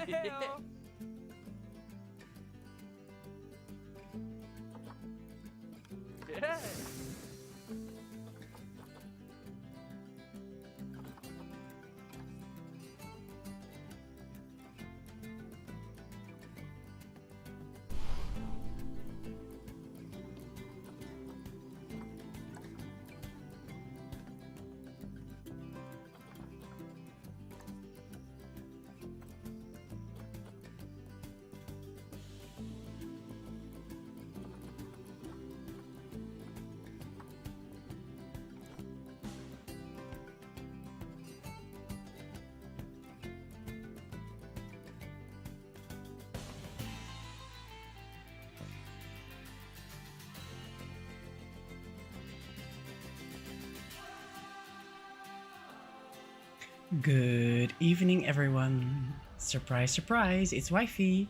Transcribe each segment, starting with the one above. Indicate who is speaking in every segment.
Speaker 1: Heyo. Yeah.
Speaker 2: Good evening, everyone. Surprise, surprise, it's wifey.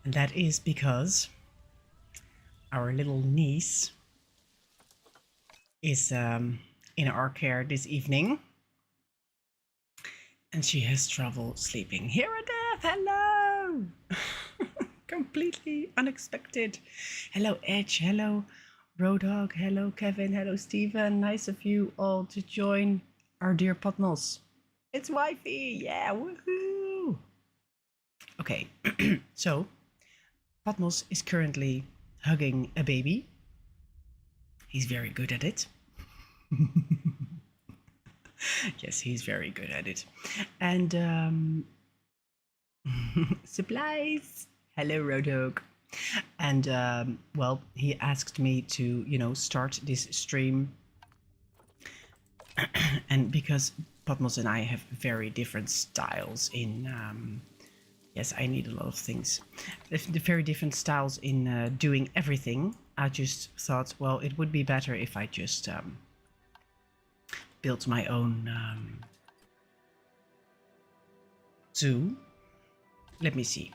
Speaker 2: And that is because our little niece is in our care this evening. And she has trouble sleeping. Here at death, hello! Completely unexpected. Hello, Edge, hello, Roadhog, hello, Kevin, hello, Steven. Nice of you all to join our dear Patmos. It's wifey, yeah, woohoo! Okay, so Patmos is currently hugging a baby. He's very good at it. Yes, he's very good at it. And supplies. Hello, Roadhog. And well, he asked me to, start this stream. And because Patmos and I have very different styles in, yes, I need a lot of things. The very different styles in doing everything. I just thought, well, it would be better if I just built my own zoo. Let me see.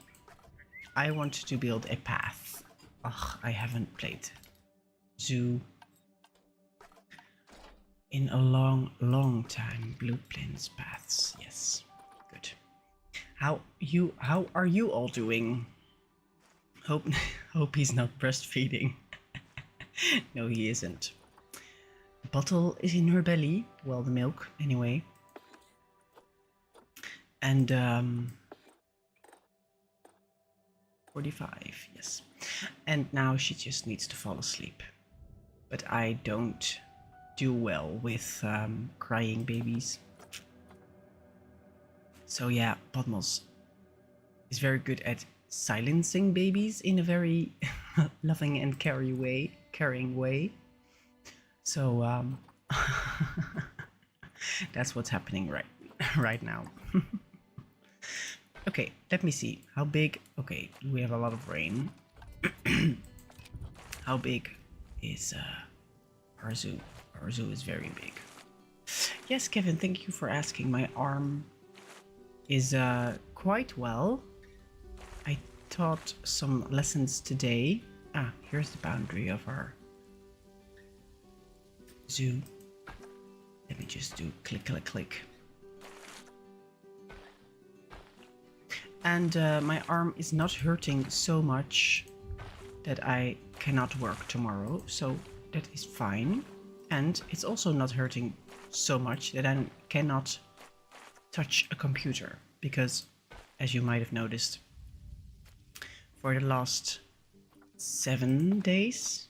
Speaker 2: I want to build a path. Ugh, I haven't played zoo in a long time. Blueprints, paths, yes, good. How are you all doing? Hope he's not breastfeeding. No, he isn't. The bottle is in her belly. Well, the milk, anyway. And 45, yes. And now she just needs to fall asleep. But I don't do well with crying babies. So yeah, Patmos is very good at silencing babies in a very loving and caring way. So that's what's happening right now. Okay, let me see. How big? Okay, we have a lot of rain. How big is our zoo? Our zoo is very big. Yes, Kevin, thank you for asking. My arm is quite well. I taught some lessons today. Ah, here's the boundary of our zoo. Let me just do click, click, click. And my arm is not hurting so much that I cannot work tomorrow, so that is fine. And it's also not hurting so much that I cannot touch a computer, because, as you might have noticed, for the last 7 days,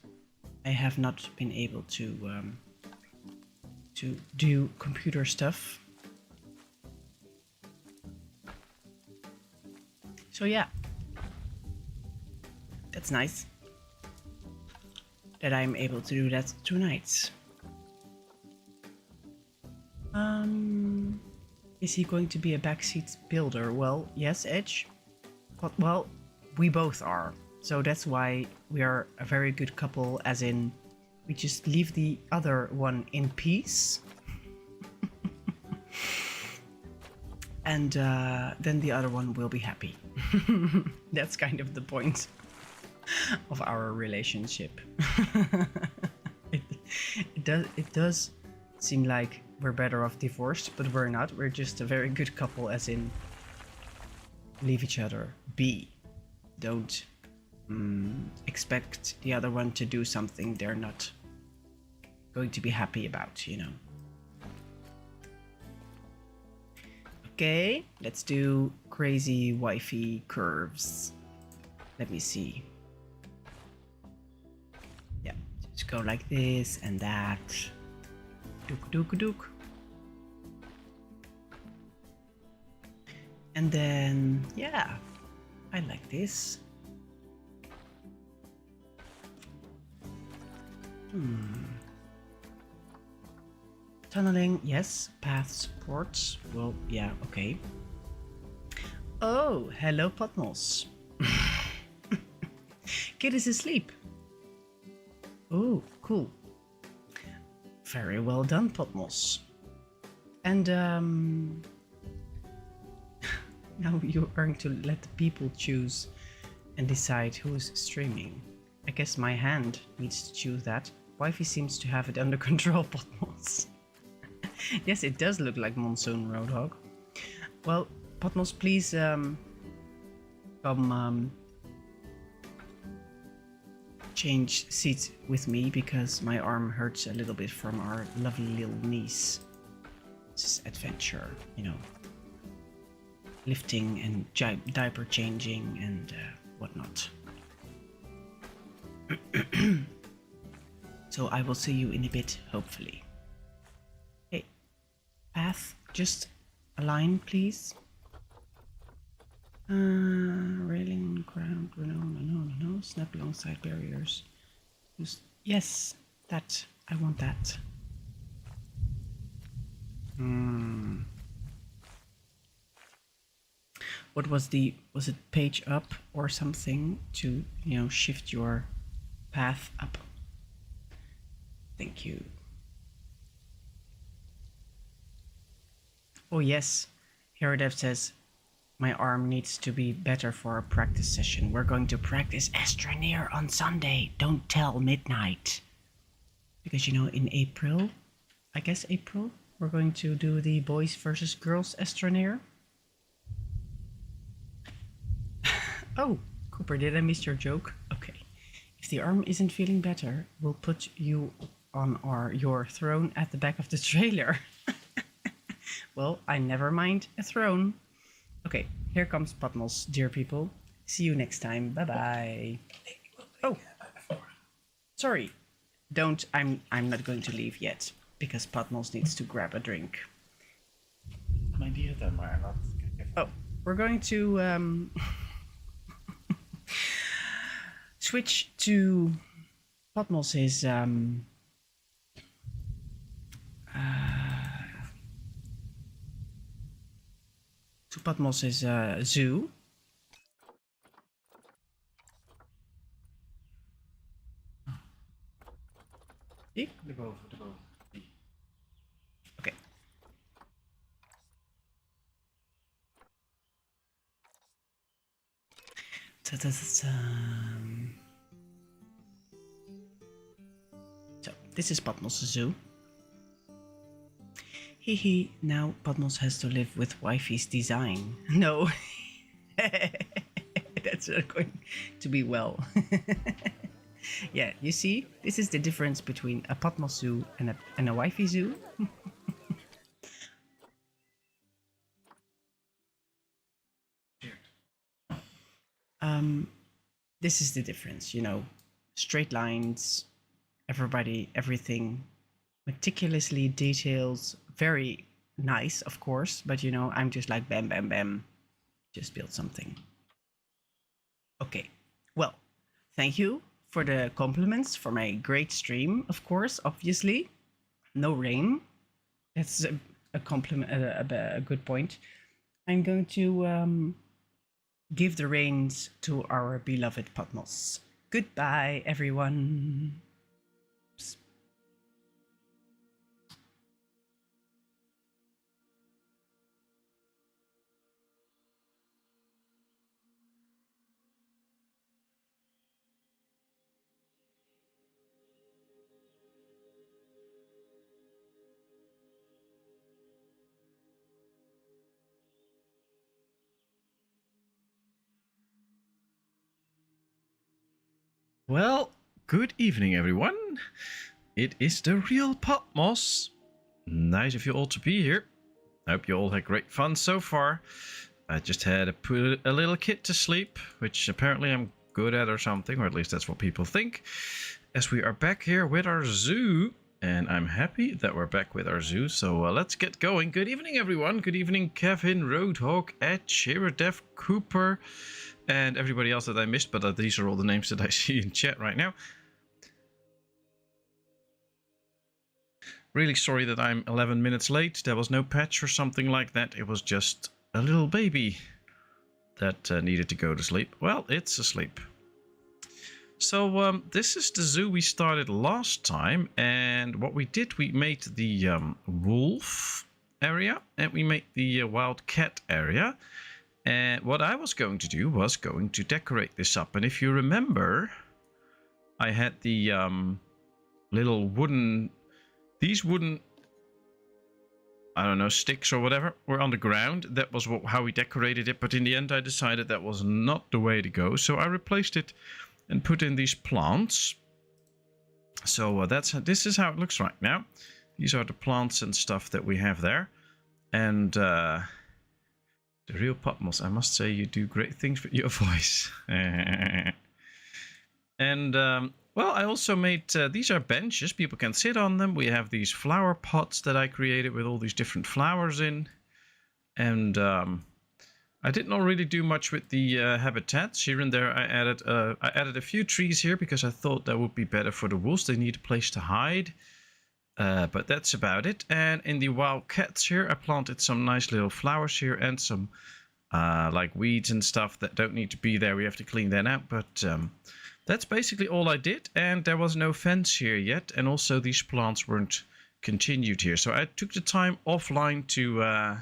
Speaker 2: I have not been able to do computer stuff. So yeah, that's nice that I'm able to do that tonight. Is he going to be a backseat builder? Well, yes, Edge. But, well, we both are. So that's why we are a very good couple, as in, we just leave the other one in peace. And then the other one will be happy. That's kind of the point of our relationship. It does seem like we're better off divorced, but we're not. We're just a very good couple, as in leave each other be. Don't expect the other one to do something they're not going to be happy about, you know. Okay, let's do crazy wifey curves. Let me see. Yeah, just go like this and that. Dook dook dook. And then, yeah, I like this. Tunneling, yes. Path supports. Well, yeah, okay. Oh, hello, Patmos. Kid is asleep. Oh, cool. Very well done, Patmos. And now you are going to let the people choose and decide who is streaming. I guess my hand needs to choose that. Wifey seems to have it under control, Patmos. Yes, it does look like Monsoon Roadhog. Well, Patmos, please come change seats with me because my arm hurts a little bit from our lovely little niece. This is adventure, you know. Lifting and diaper changing and whatnot. So I will see you in a bit, hopefully. Hey, path, just align, please. Railing on ground, no, snap alongside barriers. Yes, that, I want that. What was it page up or something to, you know, shift your path up? Thank you. Oh yes, Heradev says, my arm needs to be better for a practice session. We're going to practice Astroneer on Sunday. Don't tell midnight. Because, you know, in April, I guess April, we're going to do the boys versus girls Astroneer. Oh, Cooper, did I miss your joke? Okay. If the arm isn't feeling better, we'll put you on your throne at the back of the trailer. Well, I never mind a throne. Okay, here comes Patmos, dear people. See you next time. Bye-bye. Oh, sorry. Don't, I'm not going to leave yet, because Patmos needs to grab a drink. Oh, we're going to switch to Patmos's zoo. Okay. So, this is Patmos' zoo. Hehe, now Patmos has to live with wifey's design. No, that's not going to be well. Yeah, you see, this is the difference between a Patmos zoo and a wifey zoo. This is the difference, you know, straight lines, everything meticulously details, very nice, of course, but you know, I'm just like bam, bam, bam, just build something. Okay, well, thank you for the compliments for my great stream, of course, obviously. No rain. That's a compliment, a good point. I'm going to give the reins to our beloved Patmos. Goodbye, everyone.
Speaker 3: Well, good evening, everyone. It is the real Patmos. Nice of you all to be here. I hope you all had great fun so far. I just had to put a little kid to sleep, which apparently I'm good at or something, or at least that's what people think. As we are back here with our zoo, and I'm happy that we're back with our zoo, so let's get going. Good evening, everyone. Good evening, Kevin, Roadhog, Ed, Sheridev, Cooper, and everybody else that I missed, but these are all the names that I see in chat right now. Really sorry that I'm 11 minutes late. There was no patch or something like that. It was just a little baby that needed to go to sleep. Well, it's asleep. So this is the zoo we started last time, and what we did, we made the wolf area and we made the wild cat area. And what I was going to do was going to decorate this up. And if you remember, I had the little wooden, these wooden, I don't know, sticks or whatever were on the ground. That was how we decorated it. But in the end, I decided that was not the way to go. So I replaced it and put in these plants. So this is how it looks right now. These are the plants and stuff that we have there. And the real Patmos, I must say, you do great things with your voice. And, well, I also made, these are benches. People can sit on them. We have these flower pots that I created with all these different flowers in. And I did not really do much with the habitats. Here and there I added a few trees here because I thought that would be better for the wolves. They need a place to hide. But that's about it. And in the wild cats here, I planted some nice little flowers here and some like weeds and stuff that don't need to be there. We have to clean that out. But that's basically all I did. And there was no fence here yet. And also these plants weren't continued here. So I took the time offline to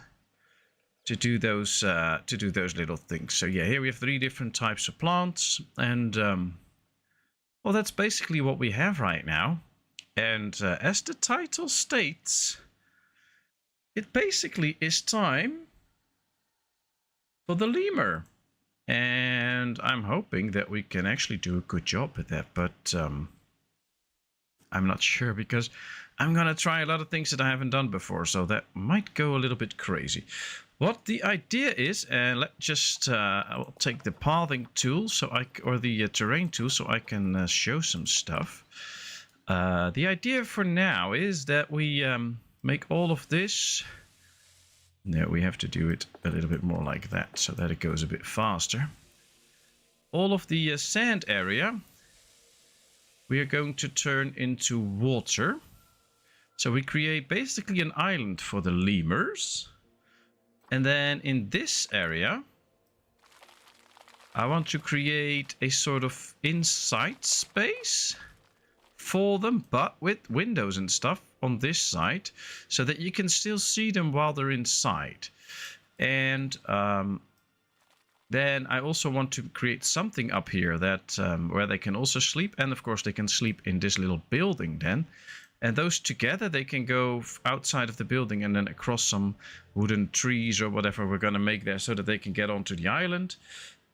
Speaker 3: do those little things. So yeah, here we have 3 different types of plants. And well, that's basically what we have right now. And as the title states, it basically is time for the lemur. And I'm hoping that we can actually do a good job with that. But I'm not sure because I'm going to try a lot of things that I haven't done before. So that might go a little bit crazy. What the idea is, and let's just, I'll take the pathing tool or the terrain tool so I can show some stuff. The idea for now is that we make all of this. No, we have to do it a little bit more like that so that it goes a bit faster. All of the sand area we are going to turn into water. So we create basically an island for the lemurs. And then in this area, I want to create a sort of inside space for them, but with windows and stuff on this side so that you can still see them while they're inside. And then I also want to create something up here that where they can also sleep, and of course they can sleep in this little building then. And those together, they can go outside of the building and then across some wooden trees or whatever we're going to make there so that they can get onto the island.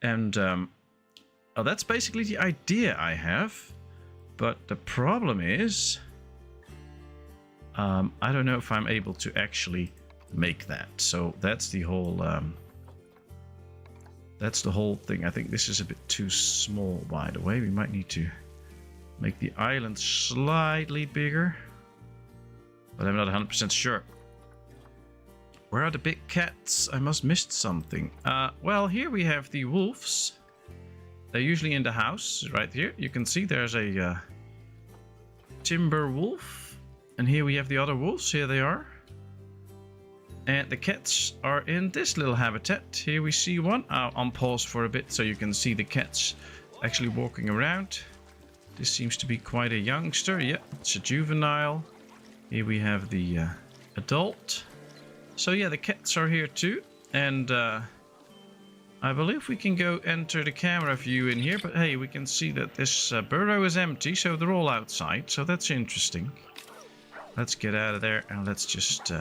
Speaker 3: And well, that's basically the idea I have. But the problem is, I don't know if I'm able to actually make that. So that's the whole thing. I think this is a bit too small, by the way. We might need to make the island slightly bigger, but I'm not 100% sure. Where are the big cats? I must have missed something. Well, here we have the wolves. They're usually in the house right here. You can see there's a timber wolf, and here we have the other wolves. Here they are. And the cats are in this little habitat. Here we see one. I'll on pause for a bit so you can see the cats actually walking around. This seems to be quite a youngster. Yeah, it's a juvenile. Here we have the adult. So yeah, the cats are here too. And I believe we can go enter the camera view in here. But hey, we can see that this burrow is empty. So they're all outside. So that's interesting. Let's get out of there and let's just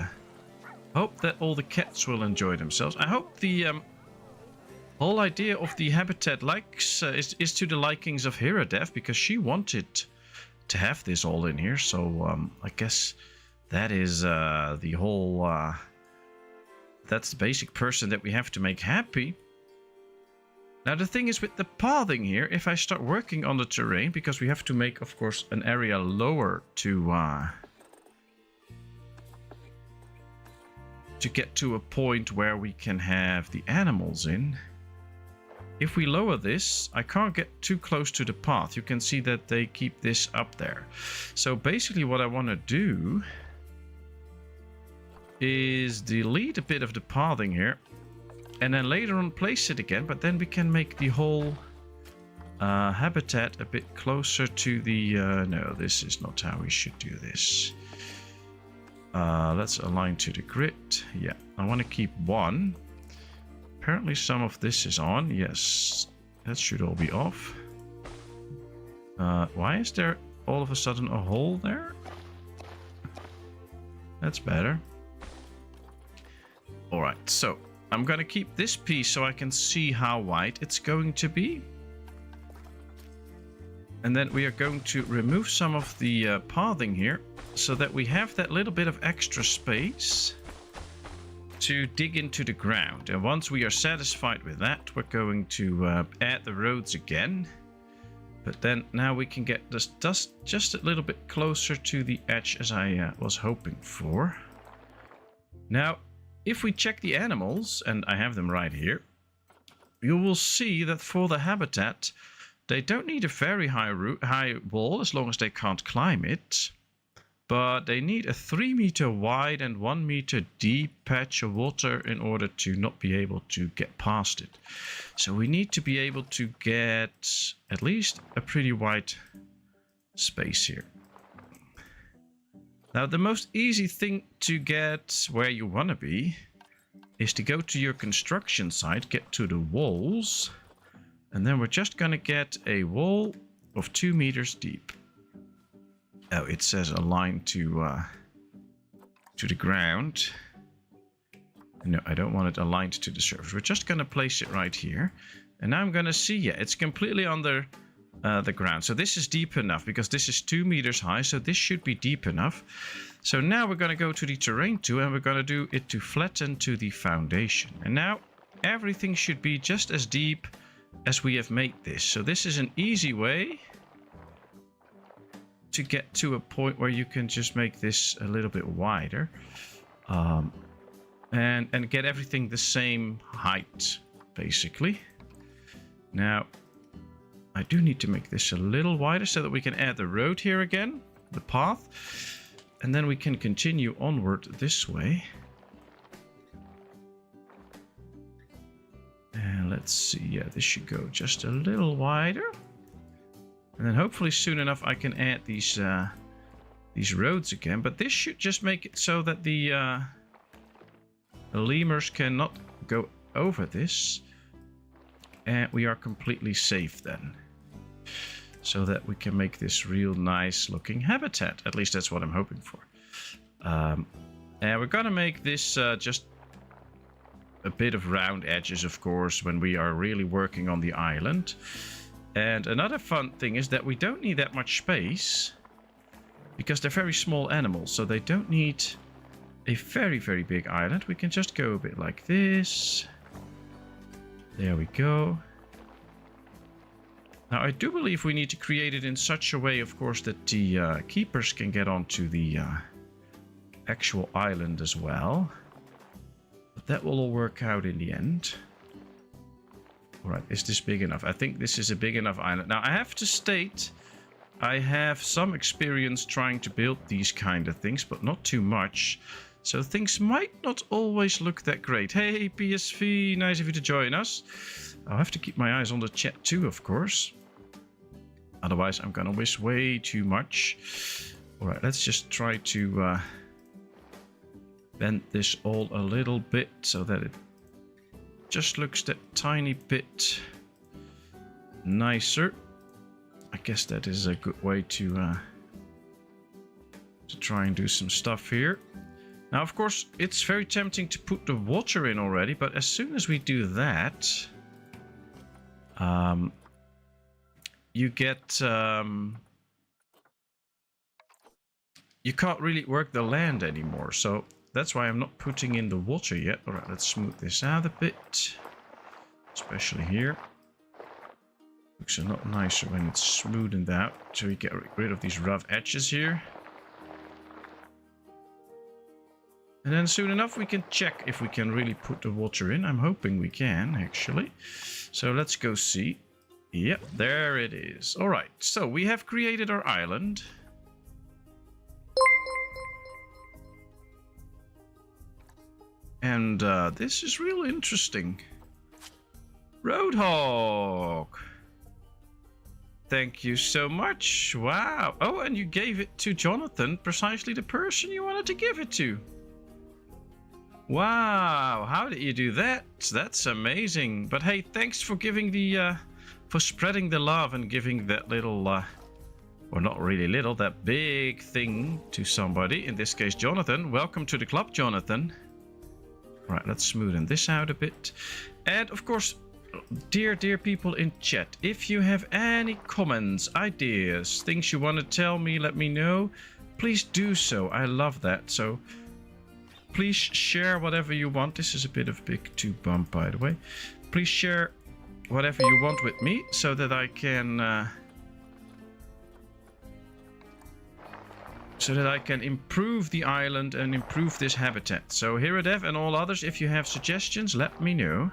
Speaker 3: hope that all the cats will enjoy themselves. I hope the whole idea of the habitat is to the likings of Hiradef, because she wanted to have this all in here. So I guess that is the whole... that's the basic person that we have to make happy. Now the thing is with the pathing here, if I start working on the terrain, because we have to make, of course, an area lower to get to a point where we can have the animals in. If we lower this, I can't get too close to the path. You can see that they keep this up there. So basically what I want to do is delete a bit of the pathing here, and then later on place it again, but then we can make the whole habitat a bit closer to the... no, this is not how we should do this. Let's align to the grid. Yeah, I want to keep one. Apparently some of this is on. Yes, that should all be off. Why is there all of a sudden a hole there? That's better. Alright, so I'm going to keep this piece so I can see how wide it's going to be. And then we are going to remove some of the pathing here, so that we have that little bit of extra space to dig into the ground. And once we are satisfied with that, we're going to add the roads again. But then now we can get this dust just a little bit closer to the edge, as I was hoping for. Now, if we check the animals, and I have them right here, you will see that for the habitat, they don't need a very high wall as long as they can't climb it. But they need a 3 meter wide and 1 meter deep patch of water in order to not be able to get past it. So we need to be able to get at least a pretty wide space here. Now the most easy thing to get where you want to be is to go to your construction site, get to the walls, and then we're just going to get a wall of 2 meters deep. Oh, it says align to the ground. No, I don't want it aligned to the surface. We're just going to place it right here. And now I'm going to see, yeah, it's completely under the ground. So this is deep enough because this is 2 meters high. So this should be deep enough. So now we're going to go to the terrain tool and we're going to do it to flatten to the foundation. And now everything should be just as deep as we have made this. So this is an easy way to get to a point where you can just make this a little bit wider, and get everything the same height, basically. Now, I do need to make this a little wider so that we can add the road here again, the path, and then we can continue onward this way. And let's see, yeah, this should go just a little wider. And then hopefully soon enough I can add these roads again. But this should just make it so that the lemurs cannot go over this. And we are completely safe then. So that we can make this real nice looking habitat. At least that's what I'm hoping for. And we're going to make this just a bit of round edges, of course, when we are really working on the island. And another fun thing is that we don't need that much space because they're very small animals, so they don't need a very, very big island. We can just go a bit like this. There we go. Now, I do believe we need to create it in such a way, of course, that the keepers can get onto the actual island as well. But that will all work out in the end. Alright, is this big enough? I think this is a big enough island. Now, I have to state, I have some experience trying to build these kind of things, but not too much. So things might not always look that great. Hey, PSV, nice of you to join us. I'll have to keep my eyes on the chat too, of course. Otherwise, I'm going to miss way too much. Alright, let's just try to bend this all a little bit so that it just looks that tiny bit nicer. I guess that is a good way to try and do some stuff here. Now, of course, it's very tempting to put the water in already, but as soon as we do that, you get... you can't really work the land anymore, so that's why I'm not putting in the water yet. All right, let's smooth this out a bit, especially here. Looks a lot nicer when it's smoothened out, so we get rid of these rough edges here. And then soon enough we can check if we can really put the water in. I'm hoping we can, actually. So let's go see. Yep, there it is. All right, so we have created our island. And this is real interesting. Roadhog! Thank you so much. Wow. Oh, and you gave it to Jonathan, precisely the person you wanted to give it to. Wow, how did you do that? That's amazing. But hey, thanks for giving the, for spreading the love and giving that little, or not really little, that big thing to somebody. In this case, Jonathan. Welcome to the club, Jonathan. All right, let's smoothen this out a bit. And of course, dear people in chat, if you have any comments, ideas, things you want to tell me, let me know. Please do so. I love that. So please share whatever you want. This is a bit of a big tube bump, by the way. Please share whatever you want with me so that I can improve the island and improve this habitat. So Hiradev and all others, if you have suggestions, let me know.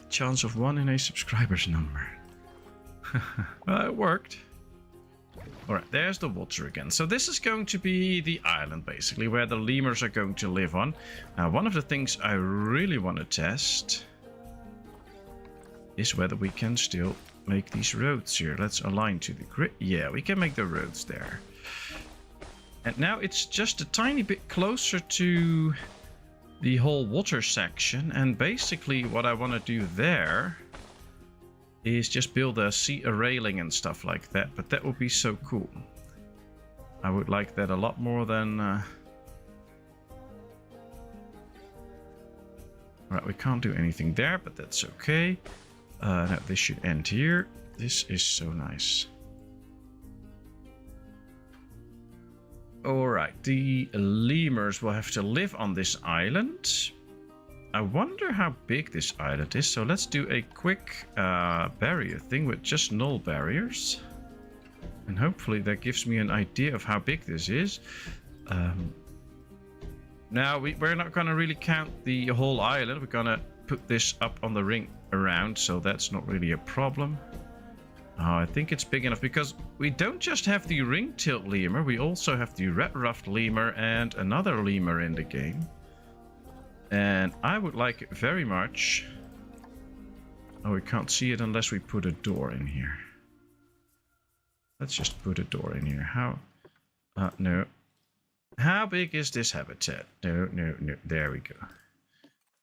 Speaker 3: Chance of 1 in a subscriber's number. Well, it worked. Alright, there's the water again. So this is going to be the island, basically, where the lemurs are going to live on. Now, one of the things I really want to test is whether we can still make these roads here. Let's align to the grid. Yeah, we can make the roads there. And now it's just a tiny bit closer to the whole water section. And basically what I want to do there is just build a railing and stuff like that. But that would be so cool. I would like that a lot more than... Right, we can't do anything there, but that's okay. No, this should end here. This is so nice. Alright, the lemurs will have to live on this island. I wonder how big this island is. So let's do a quick barrier thing with just null barriers. And hopefully that gives me an idea of how big this is. Now, we're not going to really count the whole island. We're going to put this up on the ring around, so that's not really a problem. I think it's big enough because we don't just have the Ring Tailed Lemur, we also have the Red Ruffed Lemur and another lemur in the game. And I would like it very much. Oh, we can't see it unless we put a door in here. Let's just put a door in here. How? No. How big is this habitat? No. There we go.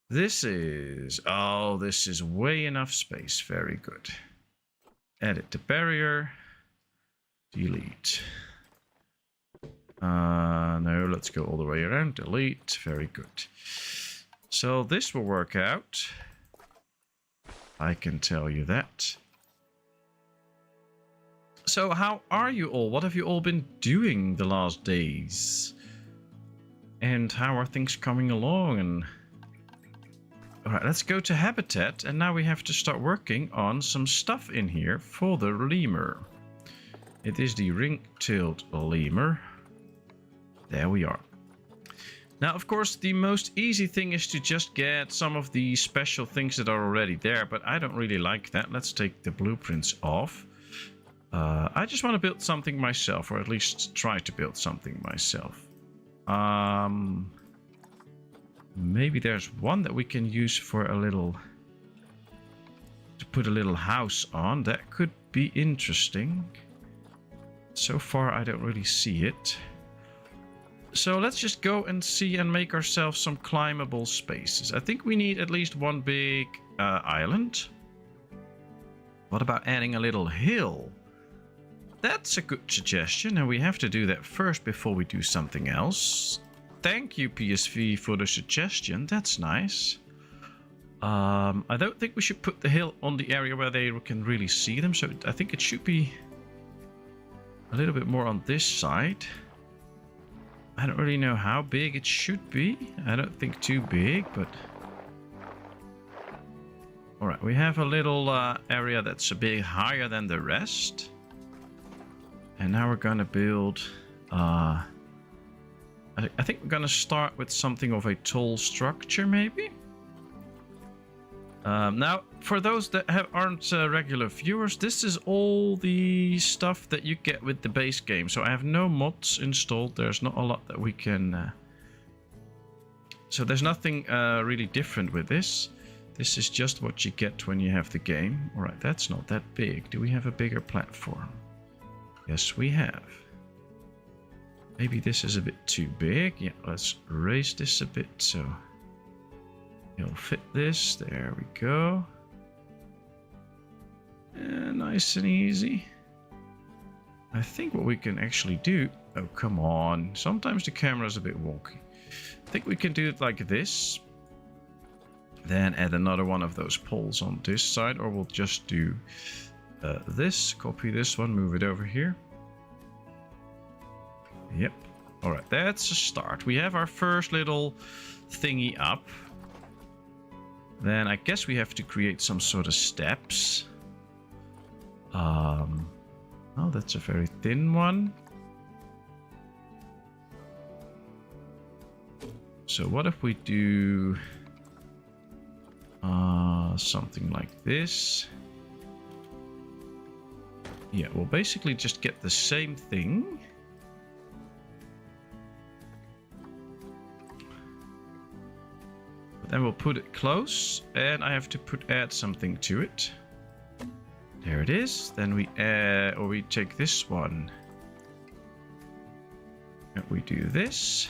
Speaker 3: This is... Oh, this is way enough space. Very good. Edit the barrier. Delete. No, let's go all the way around. Delete. Very good. So this will work out. I can tell you that. So how are you all? What have you all been doing the last days? And how are things coming along? And alright, let's go to habitat. And now we have to start working on some stuff in here for the lemur. It is the Ring Tailed Lemur. There we are. Now, of course, the most easy thing is to just get some of the special things that are already there, but I don't really like that. Let's take the blueprints off. I just want to build something myself, or at least try to build something myself. Maybe there's one that we can use for a little... to put a little house on. That could be interesting. So far, I don't really see it. So let's just go and see and make ourselves some climbable spaces. I think we need at least one big island. What about adding a little hill? That's a good suggestion, and we have to do that first before we do something else. Thank you, PSV, for the suggestion. That's nice. I don't think we should put the hill on the area where they can really see them. So I think it should be a little bit more on this side. I don't really know how big it should be. I don't think too big, but... Alright, we have a little area that's a bit higher than the rest. And now we're gonna build... I think we're gonna start with something of a tall structure, maybe? Now, for those that aren't regular viewers, this is all the stuff that you get with the base game. So I have no mods installed. There's not a lot that we can... So there's nothing really different with this. This is just what you get when you have the game. Alright, that's not that big. Do we have a bigger platform? Yes, we have. Maybe this is a bit too big. Yeah, let's raise this a bit so... It'll fit this. There we go. Nice and easy. I think what we can actually do... Oh, come on. Sometimes the camera's a bit wonky. I think we can do it like this. Then add another one of those poles on this side. Or we'll just do this. Copy this one. Move it over here. Yep. Alright, that's a start. We have our first little thingy up. Then I guess we have to create some sort of steps. Oh, that's a very thin one. So what if we do something like this? Yeah, we'll basically just get the same thing. Then we'll put it close, and I have to add something to it. There it is. Then we add, or we take this one. And we do this.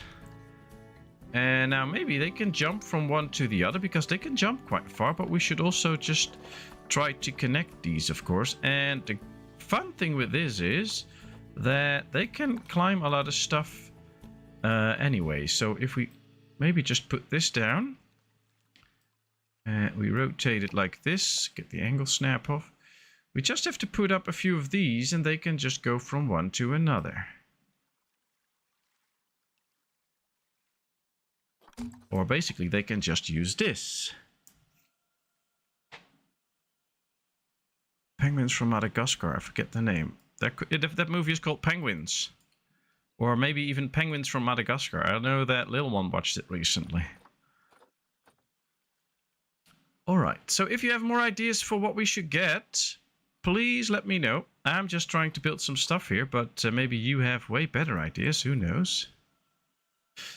Speaker 3: And now maybe they can jump from one to the other, because they can jump quite far, but we should also just try to connect these, of course. And the fun thing with this is that they can climb a lot of stuff anyway. So if we maybe just put this down. We rotate it like this, get the angle snap off. We just have to put up a few of these and they can just go from one to another. Or basically they can just use this. Penguins from Madagascar, I forget the name. That movie is called Penguins. Or maybe even Penguins from Madagascar. I know that little one watched it recently. Alright, so if you have more ideas for what we should get, please let me know. I'm just trying to build some stuff here, but maybe you have way better ideas, who knows.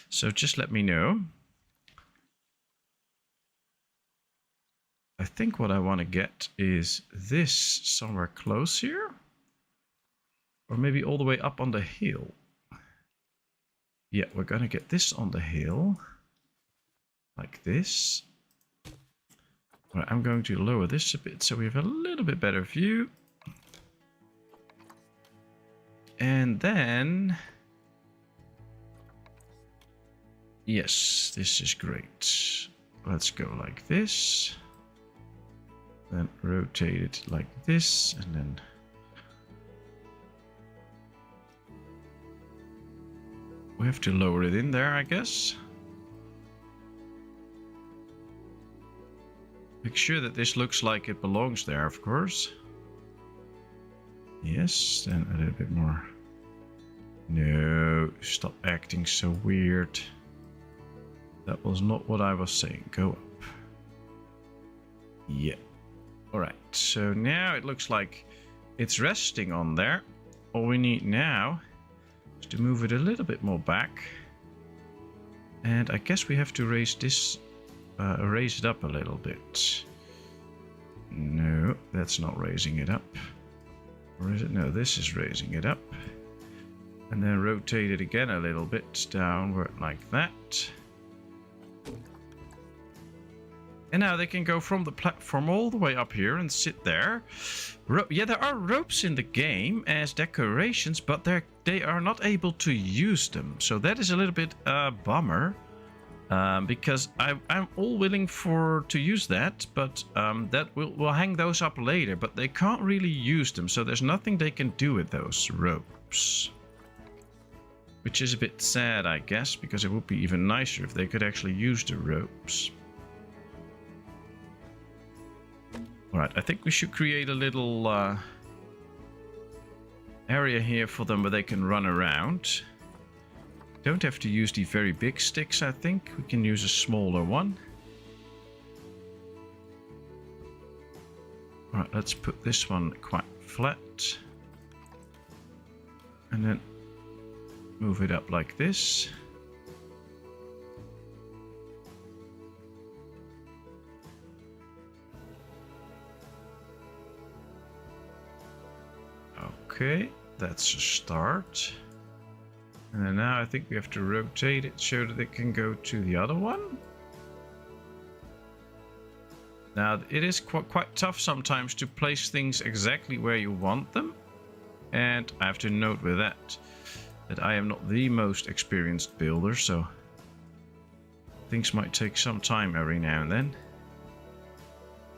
Speaker 3: So just let me know. I think what I want to get is this somewhere close here. Or maybe all the way up on the hill. Yeah, we're going to get this on the hill. Like this. Right, I'm going to lower this a bit so we have a little bit better view. And then... Yes, this is great. Let's go like this. Then rotate it like this and then... We have to lower it in there, I guess. Make sure that this looks like it belongs there, of course. Yes, then a little bit more. No, stop acting so weird. That was not what I was saying. Go up. Yeah. Alright, so now it looks like it's resting on there. All we need now is to move it a little bit more back. And I guess we have to raise this... raise it up a little bit. No, that's not raising it up. Or is it? No, this is raising it up. And then rotate it again a little bit downward like that. And now they can go from the platform all the way up here and sit there. Yeah, there are ropes in the game as decorations, but they are not able to use them. So that is a little bit bummer. Because I'm all willing to use that, but that we'll hang those up later. But they can't really use them, so there's nothing they can do with those ropes. Which is a bit sad, I guess, because it would be even nicer if they could actually use the ropes. Alright, I think we should create a little area here for them where they can run around. Don't have to use the very big sticks, I think. We can use a smaller one. Alright, let's put this one quite flat. And then move it up like this. Okay, that's a start. And then now I think we have to rotate it so that it can go to the other one. Now it is quite tough sometimes to place things exactly where you want them. And I have to note with that I am not the most experienced builder, so things might take some time every now and then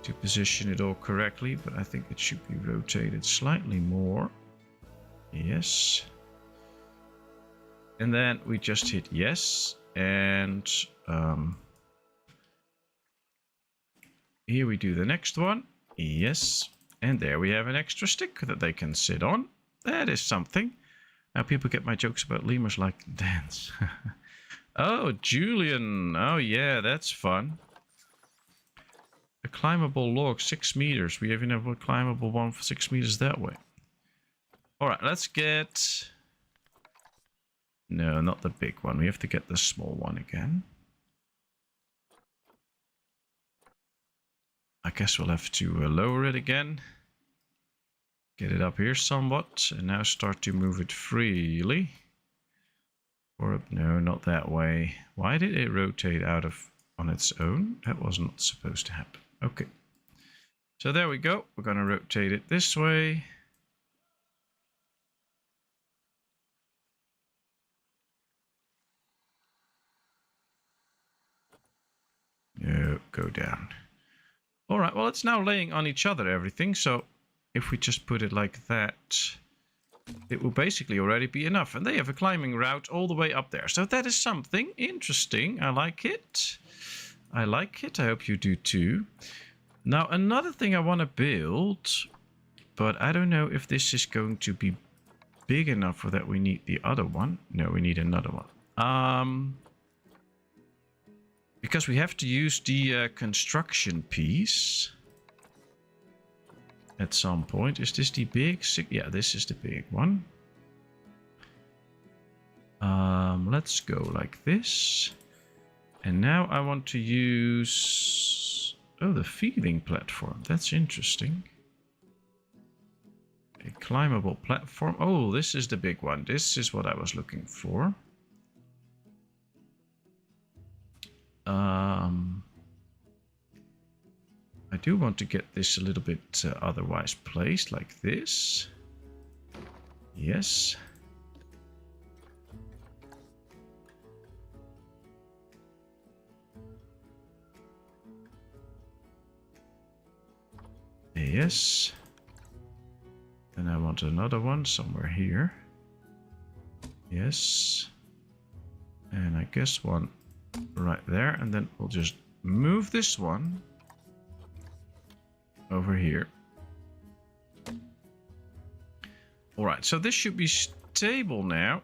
Speaker 3: to position it all correctly, but I think it should be rotated slightly more. Yes. And then we just hit yes, and here we do the next one. Yes, and there we have an extra stick that they can sit on. That is something. Now people get my jokes about lemurs like to dance. Oh, Julian. Oh yeah, that's fun. A climbable log, 6 meters. We even have a climbable one for 6 meters that way. Alright, let's get... No, not the big one. We have to get the small one again. I guess we'll have to lower it again. Get it up here somewhat. And now start to move it freely. Or no, not that way. Why did it rotate out of on its own? That was not supposed to happen. Okay. So there we go. We're going to rotate it this way. No, go down. All right, well, it's now laying on each other, everything. So if we just put it like that, it will basically already be enough. And they have a climbing route all the way up there. So that is something interesting. I like it. I like it. I hope you do too. Now, another thing I want to build, but I don't know if this is going to be big enough for that we need the other one. No, we need another one. Because we have to use the construction piece at some point. Is this the big? Yeah, this is the big one. Let's go like this. And now I want to use... Oh, the feeding platform. That's interesting. A climbable platform. Oh, this is the big one. This is what I was looking for. I do want to get this a little bit otherwise placed, like this. Yes. Yes. And I want another one somewhere here. Yes. And I guess one right there, and then we'll just move this one over here. All right, so this should be stable now.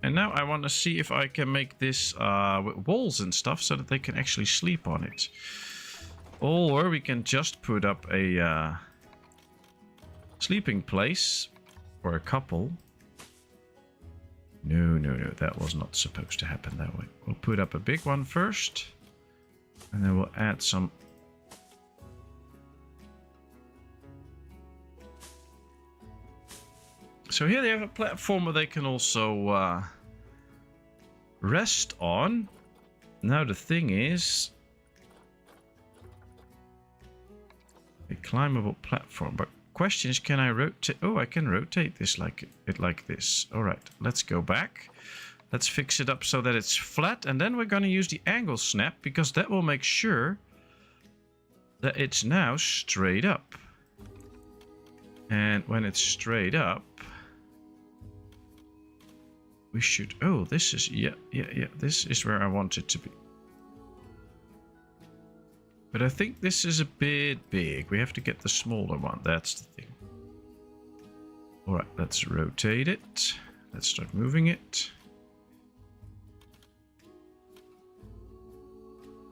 Speaker 3: And now I want to see if I can make this with walls and stuff so that they can actually sleep on it. Or we can just put up a sleeping place for a couple. No, that was not supposed to happen that way. We'll put up a big one first. And then we'll add some... So here they have a platform where they can also rest on. Now the thing is... A climbable platform, but question is, can I rotate? Oh, I can rotate this like this. All right, let's go back. Let's fix it up so that it's flat. And then we're going to use the angle snap, because that will make sure that it's now straight up. And when it's straight up, we should... Oh, this is... Yeah. This is where I want it to be. But I think this is a bit big. We have to get the smaller one. That's the thing. Alright, let's rotate it. Let's start moving it.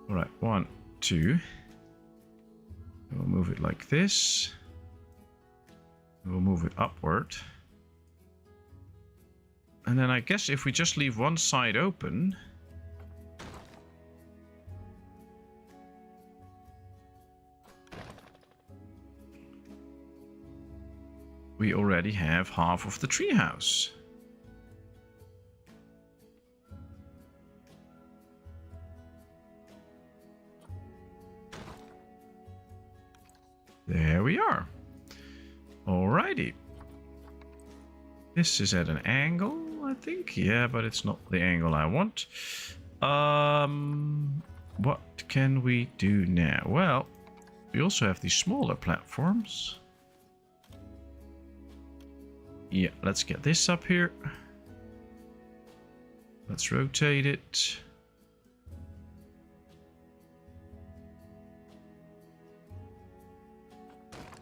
Speaker 3: Alright, 1, 2. We'll move it like this. We'll move it upward. And then I guess if we just leave one side open... we already have half of the treehouse. There we are. Alrighty. This is at an angle, I think. Yeah, but it's not the angle I want. What can we do now? Well, we also have these smaller platforms. Yeah, let's get this up here. Let's rotate it.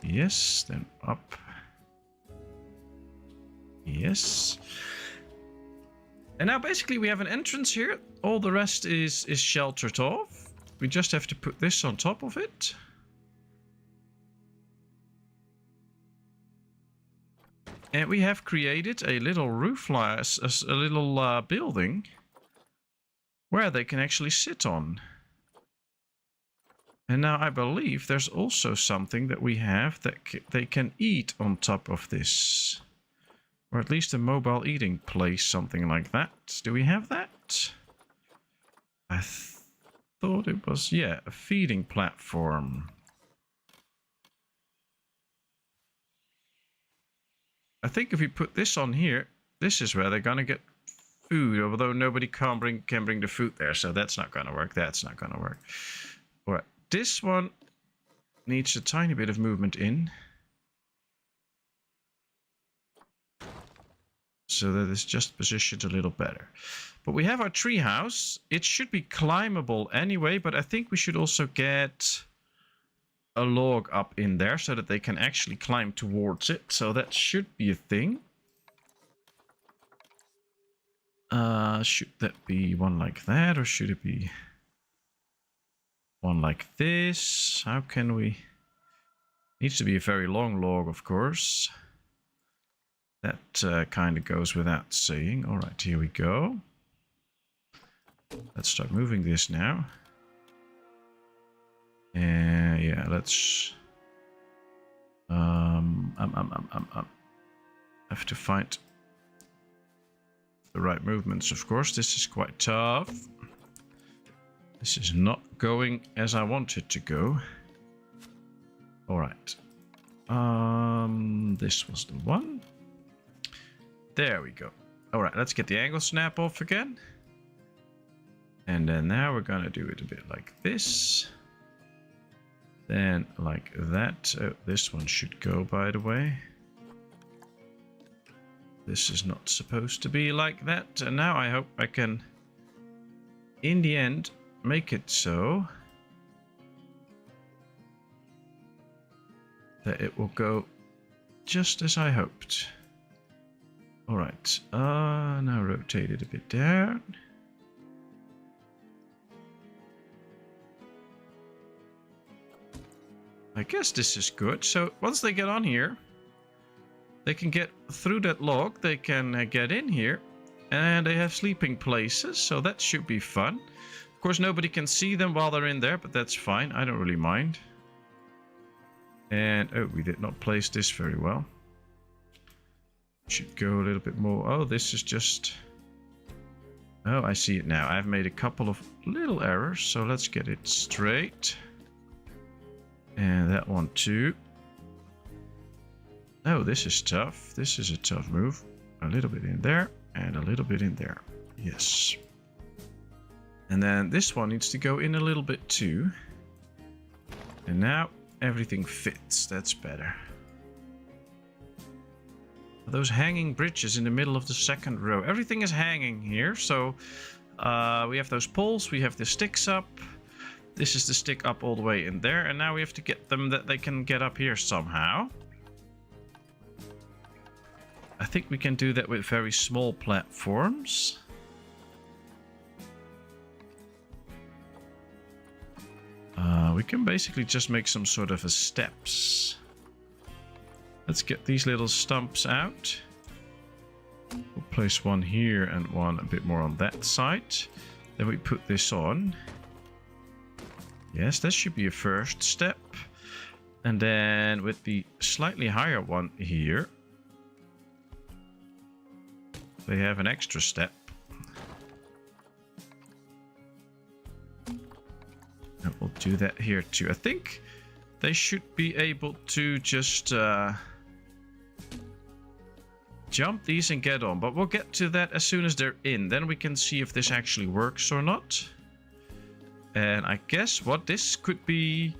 Speaker 3: Yes, then up. Yes. And now basically we have an entrance here. All the rest is sheltered off. We just have to put this on top of it. And we have created a little roof line, a little building where they can actually sit on. And now I believe there's also something that we have that they can eat on top of this. Or at least a mobile eating place, something like that. Do we have that? I thought it was, yeah, a feeding platform. I think if we put this on here, this is where they're gonna get food, although nobody can bring the food there, so that's not gonna work. That's not gonna work. All right, this one needs a tiny bit of movement in, so that it's just positioned a little better. But we have our treehouse. It should be climbable anyway, but I think we should also get a log up in there so that they can actually climb towards it. So that should be a thing. Should that be one like that, or should it be one like this? How can we... Needs to be a very long log, of course. That kind of goes without saying. All right, here we go. Let's start moving this now. Yeah, let's have to find the right movements, of course. This is quite tough. This is not going as I want it to go. All right. This was the one. There we go. All right, let's get the angle snap off again. And then now we're gonna do it a bit like this. Then like that. Oh, this one should go, by the way. This is not supposed to be like that. And now I hope I can, in the end, make it so that it will go just as I hoped. All right. Now rotate it a bit down. I guess this is good. So once they get on here, they can get through that log. They can get in here, and they have sleeping places. So that should be fun. Of course, nobody can see them while they're in there, but that's fine. I don't really mind. And oh, we did not place this very well. Should go a little bit more. Oh, this is just... Oh, I see it now. I've made a couple of little errors. So let's get it straight. And that one too. Oh, this is tough. This is a tough move. A little bit in there and a little bit in there. Yes. And then this one needs to go in a little bit too. And now everything fits. That's better. Those hanging bridges in the middle of the second row. Everything is hanging here. So we have those poles. We have the sticks up. This is the stick up all the way in there. And now we have to get them that they can get up here somehow. I think we can do that with very small platforms. We can basically just make some sort of a steps. Let's get these little stumps out. We'll place one here and one a bit more on that side. Then we put this on. Yes, that should be a first step. And then with the slightly higher one here, they have an extra step. And we'll do that here too. I think they should be able to just jump these and get on. But we'll get to that as soon as they're in. Then we can see if this actually works or not. And I guess what this could be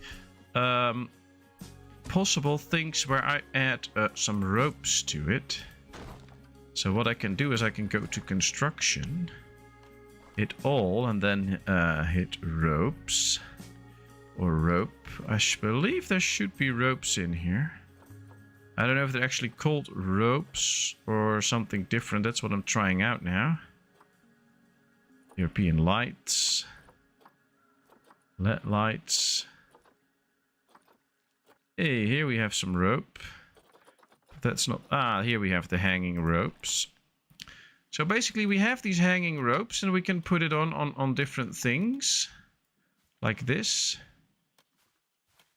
Speaker 3: possible things where I add some ropes to it. So what I can do is I can go to construction, hit all, and then hit ropes or rope. I believe there should be ropes in here. I don't know if they're actually called ropes or something different. That's what I'm trying out now. European lights. LED lights. Hey, here we have some rope. That's not... Ah, here we have the hanging ropes. So basically we have these hanging ropes and we can put it on different things. Like this.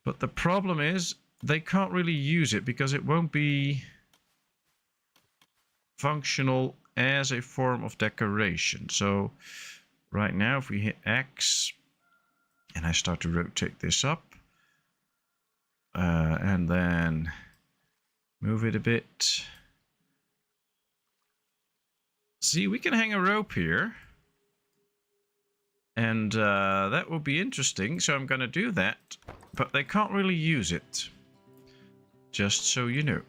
Speaker 3: But the problem is they can't really use it because it won't be functional as a form of decoration. So right now if we hit X and I start to rotate this up and then move it a bit. See, we can hang a rope here. And that will be interesting. So I'm going to do that. But they can't really use it. Just so you know.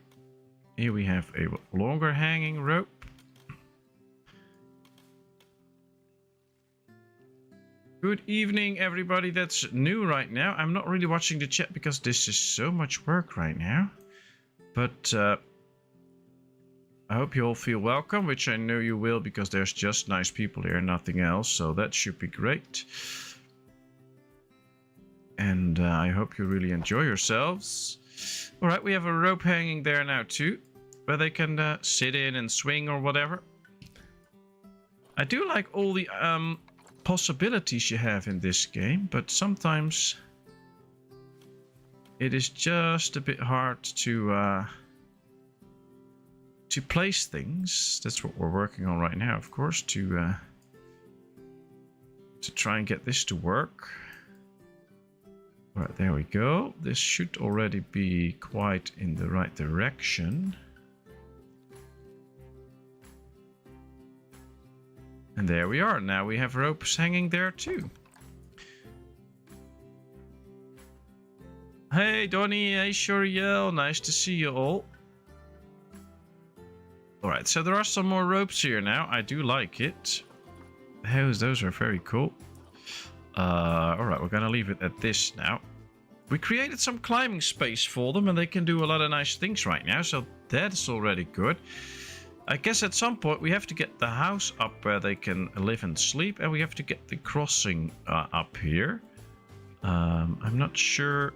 Speaker 3: Here we have a longer hanging rope. Good evening, everybody that's new right now. I'm not really watching the chat because this is so much work right now. But I hope you all feel welcome, which I know you will because there's just nice people here, nothing else. So that should be great. And I hope you really enjoy yourselves. All right, we have a rope hanging there now too, where they can sit in and swing or whatever. I do like all the possibilities you have in this game, but sometimes it is just a bit hard to place things. That's what we're working on right now, of course, to try and get this to work. All right, there we go. This should already be quite in the right direction. And there we are. Now we have ropes hanging there too. Hey Donnie, hey Shuriel, nice to see you all. Alright, so there are some more ropes here now. I do like it. Those are very cool. Alright, we're gonna leave it at this now. We created some climbing space for them and they can do a lot of nice things right now, so that's already good. I guess at some point we have to get the house up where they can live and sleep, and we have to get the crossing up here. I'm not sure.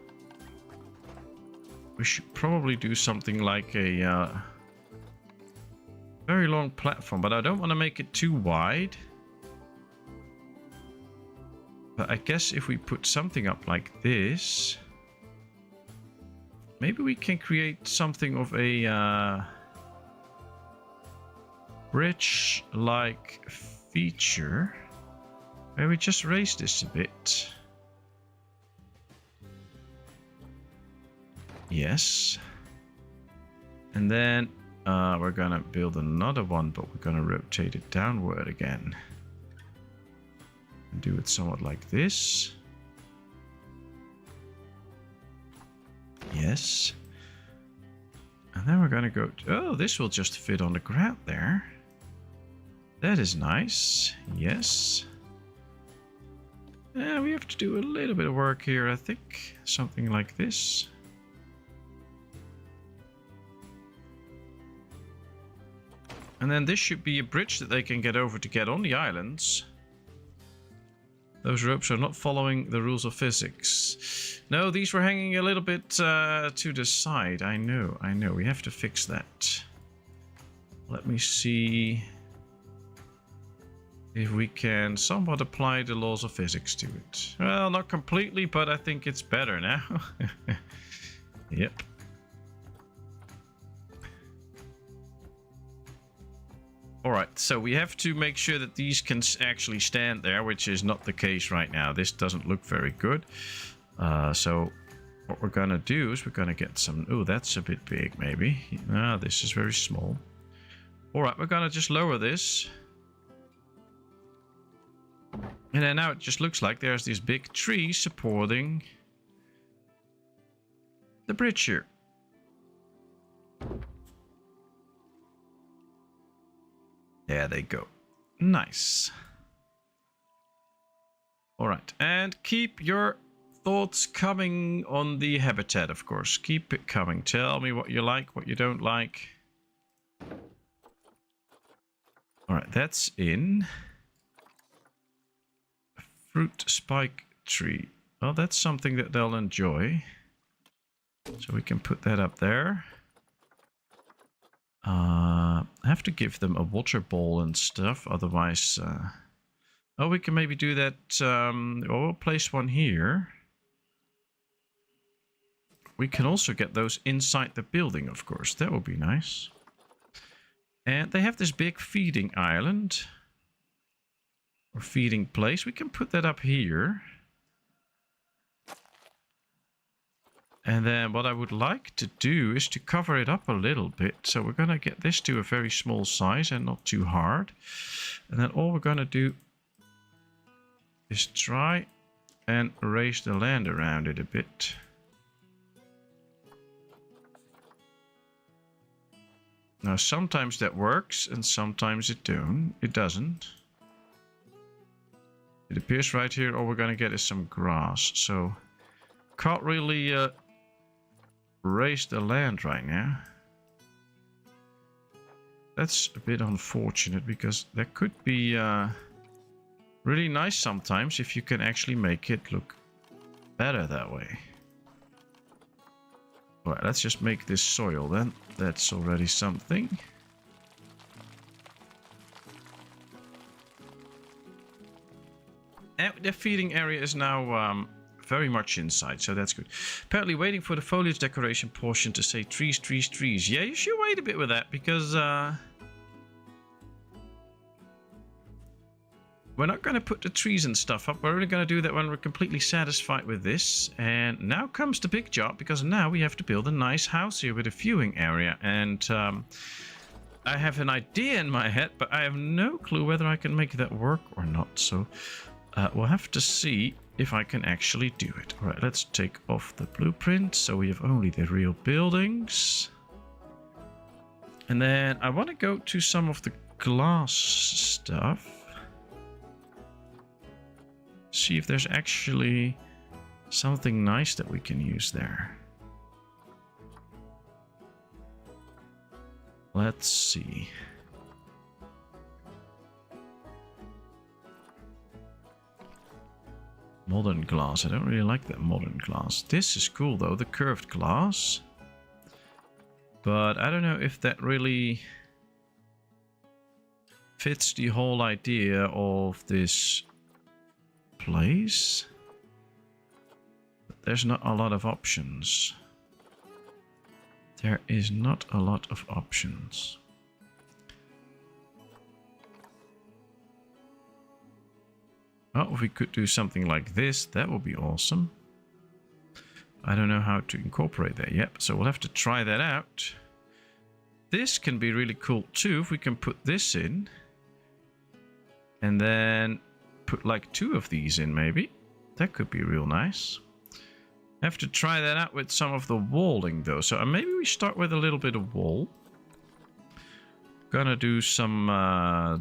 Speaker 3: We should probably do something like a very long platform, but I don't want to make it too wide. But I guess if we put something up like this, maybe we can create something of a bridge-like feature where we just raise this a bit. Yes. And then We're gonna build another one, but we're gonna rotate it downward again. And do it somewhat like this. Yes. And then we're gonna go... Oh, this will just fit on the ground there. That is nice. Yes. We have to do a little bit of work here, I think. Something like this. And then this should be a bridge that they can get over to get on the islands. Those ropes are not following the rules of physics. No, these were hanging a little bit to the side. I know. We have to fix that. Let me see if we can somewhat apply the laws of physics to it. Well, not completely, but I think it's better now. Yep. Alright, so we have to make sure that these can actually stand there, which is not the case right now. This doesn't look very good. So what we're gonna do is we're gonna get some... Oh, that's a bit big, maybe. Ah, this is very small. Alright, we're gonna just lower this. And then now it just looks like there's this big tree supporting the bridge here. There they go. Nice. Alright, and keep your thoughts coming on the habitat, of course. Keep it coming. Tell me what you like, what you don't like. Alright, that's in. A fruit spike tree. Well, that's something that they'll enjoy. So we can put that up there. I have to give them a water bowl and stuff, otherwise... Oh, we can maybe do that... we'll place one here. We can also get those inside the building, of course. That would be nice. And they have this big feeding island. Or feeding place. We can put that up here. And then what I would like to do is to cover it up a little bit. So we're going to get this to a very small size and not too hard. And then all we're going to do is try and raise the land around it a bit. Now sometimes that works and sometimes it doesn't. It appears right here all we're going to get is some grass. So can't really... raise the land right now. That's a bit unfortunate because that could be really nice sometimes if you can actually make it look better that way. Alright, let's just make this soil then. That's already something. And the feeding area is now very much inside, so that's good. Apparently waiting for the foliage decoration portion to say trees, trees, trees. Yeah, you should wait a bit with that, because we're not going to put the trees and stuff up. We're only going to do that when we're completely satisfied with this. And now comes the big job, because now we have to build a nice house here with a viewing area. And I have an idea in my head, but I have no clue whether I can make that work or not. So we'll have to see if I can actually do it. Alright, let's take off the blueprint so we have only the real buildings. And then I want to go to some of the glass stuff. See if there's actually something nice that we can use there. Let's see. Modern glass. I don't really like that modern glass. This is cool though, the curved glass. But I don't know if that really fits the whole idea of this place. There's not a lot of options. There is not a lot of options. Oh, if we could do something like this, that would be awesome. I don't know how to incorporate that yet, so we'll have to try that out. this can be really cool too if we can put this in. And then put like 2 of these in maybe. That could be real nice. I have to try that out with some of the walling though. So maybe we start with a little bit of wall. Gonna do some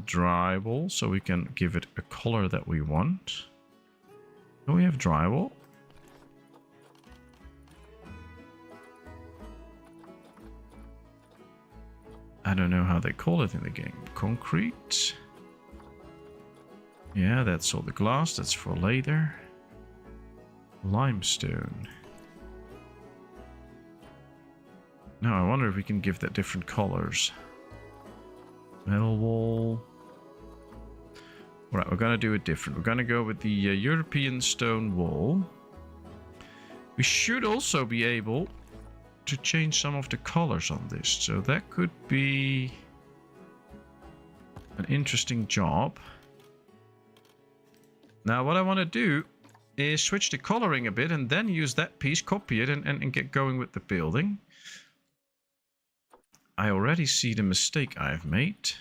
Speaker 3: drywall so we can give it a color that we want. Do we have drywall? I don't know how they call it in the game. Concrete. Yeah, that's all the glass. That's for later. Limestone. Now I wonder if we can give that different colors. Metal wall. Alright, we're gonna do it different. We're gonna go with the European stone wall. We should also be able to change some of the colors on this. So that could be an interesting job. Now what I want to do is switch the coloring a bit and then use that piece, copy it and get going with the building. I already see the mistake I've made.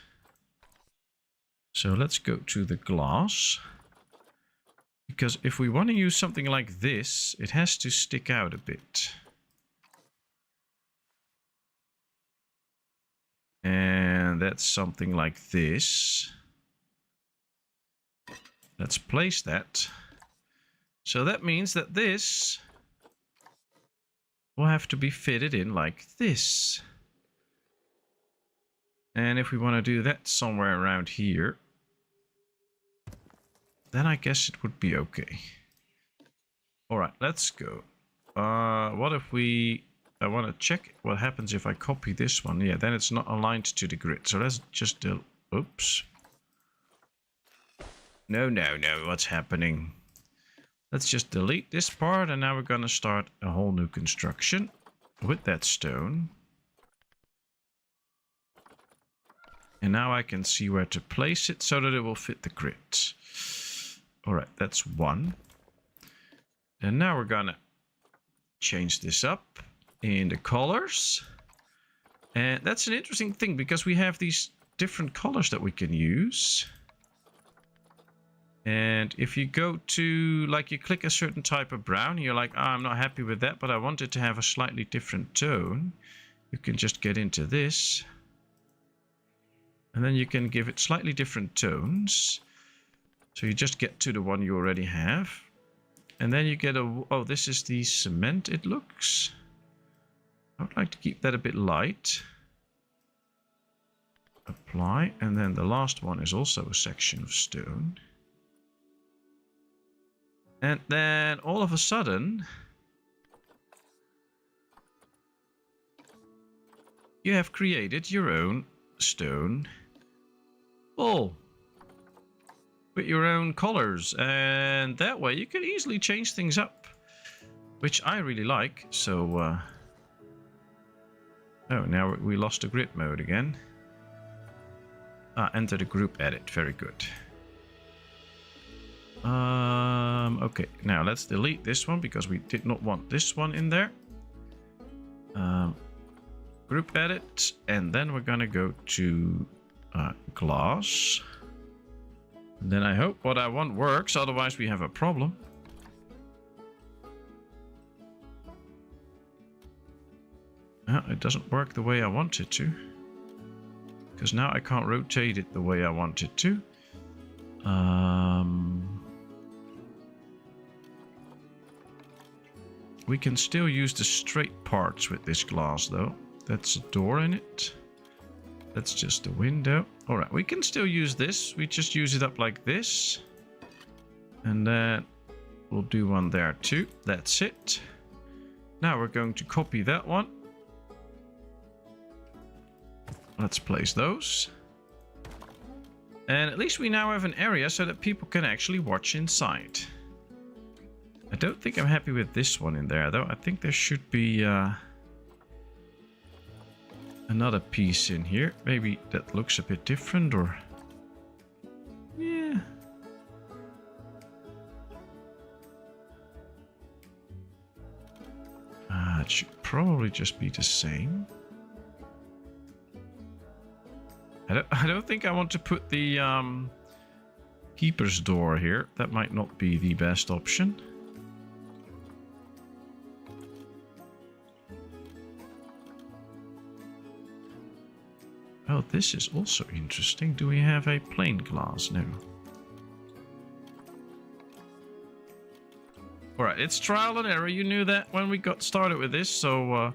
Speaker 3: So let's go to the glass. Because if we want to use something like this, it has to stick out a bit. And that's something like this. Let's place that. So that means that this will have to be fitted in like this. And if we want to do that somewhere around here, then I guess it would be okay. Alright, let's go. What if we... I want to check what happens if I copy this one. Yeah, then it's not aligned to the grid. So let's just do... Oops. No, what's happening? Let's just delete this part and now we're going to start a whole new construction with that stone. And now I can see where to place it so that it will fit the grid. Alright, that's 1. And now we're going to change this up in the colors. And that's an interesting thing because we have these different colors that we can use. And if you go to, like, you click a certain type of brown, you're like, oh, I'm not happy with that, but I want it to have a slightly different tone. You can just get into this. And then you can give it slightly different tones. So you just get to the one you already have. And then you get a, oh, this is the cement, it looks. I would like to keep that a bit light. Apply. And then the last one is also a section of stone. And then all of a sudden, you have created your own stone wall with your own colors. And that way you can easily change things up, which I really like. So, oh, now we lost the grid mode again. Enter the group edit. Very good. Okay, now let's delete this one because we did not want this one in there. Group edit, and then we're gonna go to glass. And then I hope what I want works, otherwise we have a problem. It doesn't work the way I want it to, because now I can't rotate it the way I want it to. We can still use the straight parts with this glass though. That's a door in it. That's just a window. Alright, we can still use this. We just use it up like this. And then we'll do one there too. That's it. Now we're going to copy that one. Let's place those. And at least we now have an area so that people can actually watch inside. I don't think I'm happy with this one in there though. I think there should be another piece in here. Maybe that looks a bit different, or... yeah. It should probably just be the same. I don't think I want to put the keeper's door here. That might not be the best option. Oh, this is also interesting. Do we have a plain glass? No. Alright, it's trial and error. You knew that when we got started with this, so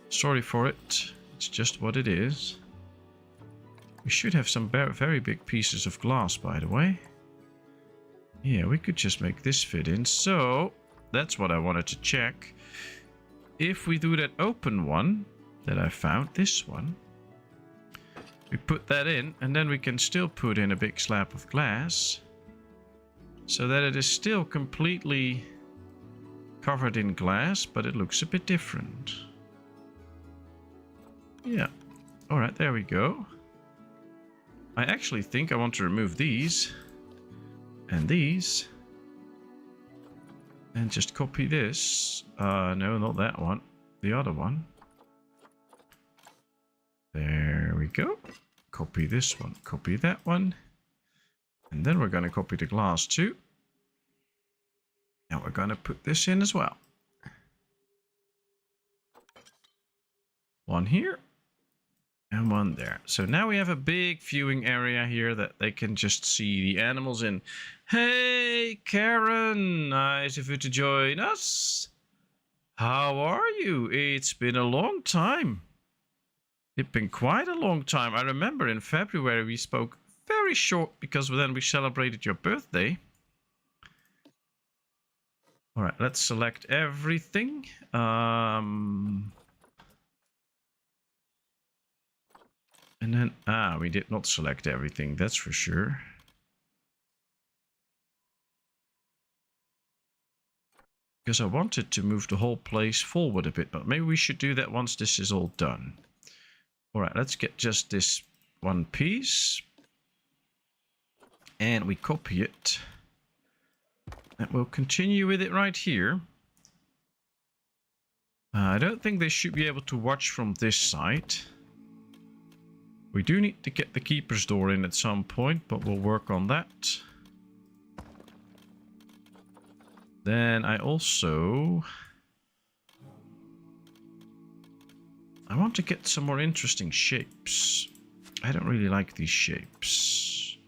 Speaker 3: sorry for it. It's just what it is. We should have some very big pieces of glass, by the way. Yeah, we could just make this fit in. So, that's what I wanted to check. If we do that open one that I found, this one, we put that in, and then we can still put in a big slab of glass so that it is still completely covered in glass, but it looks a bit different. Yeah. Alright, there we go. I actually think I want to remove these and these and just copy this. No, not that one. The other one. There we go. Copy this one, copy that one. And then we're going to copy the glass too. And we're going to put this in as well. One here. And one there. So now we have a big viewing area here that they can just see the animals in. Hey, Karen. Nice of you to join us. How are you? It's been a long time. It's been quite a long time. I remember in February we spoke very short because then we celebrated your birthday. Alright, let's select everything. And then, we did not select everything, that's for sure. Because I wanted to move the whole place forward a bit, but maybe we should do that once this is all done. Alright, let's get just this one piece. And we copy it. And we'll continue with it right here. I don't think they should be able to watch from this side. We do need to get the keeper's door in at some point, but we'll work on that. Then I also... I want to get some more interesting shapes. I don't really like these shapes.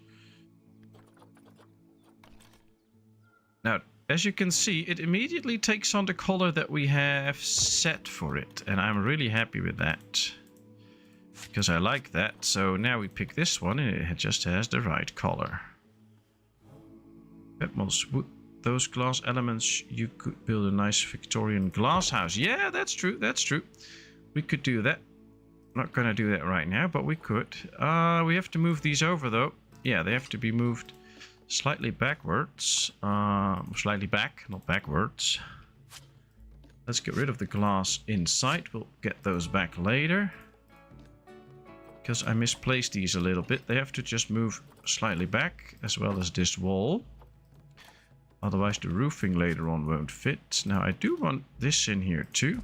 Speaker 3: Now, as you can see, it immediately takes on the color that we have set for it. And I'm really happy with that. Because I like that. So now we pick this one and it just has the right color. Patmos, with those glass elements, you could build a nice Victorian glass house. Yeah, that's true. That's true. We could do that. Not going to do that right now, but we could. We have to move these over though. Yeah, they have to be moved slightly backwards. Slightly back, not backwards. Let's get rid of the glass inside. We'll get those back later. Because I misplaced these a little bit. They have to just move slightly back, as well as this wall. Otherwise the roofing later on won't fit. Now I do want this in here too.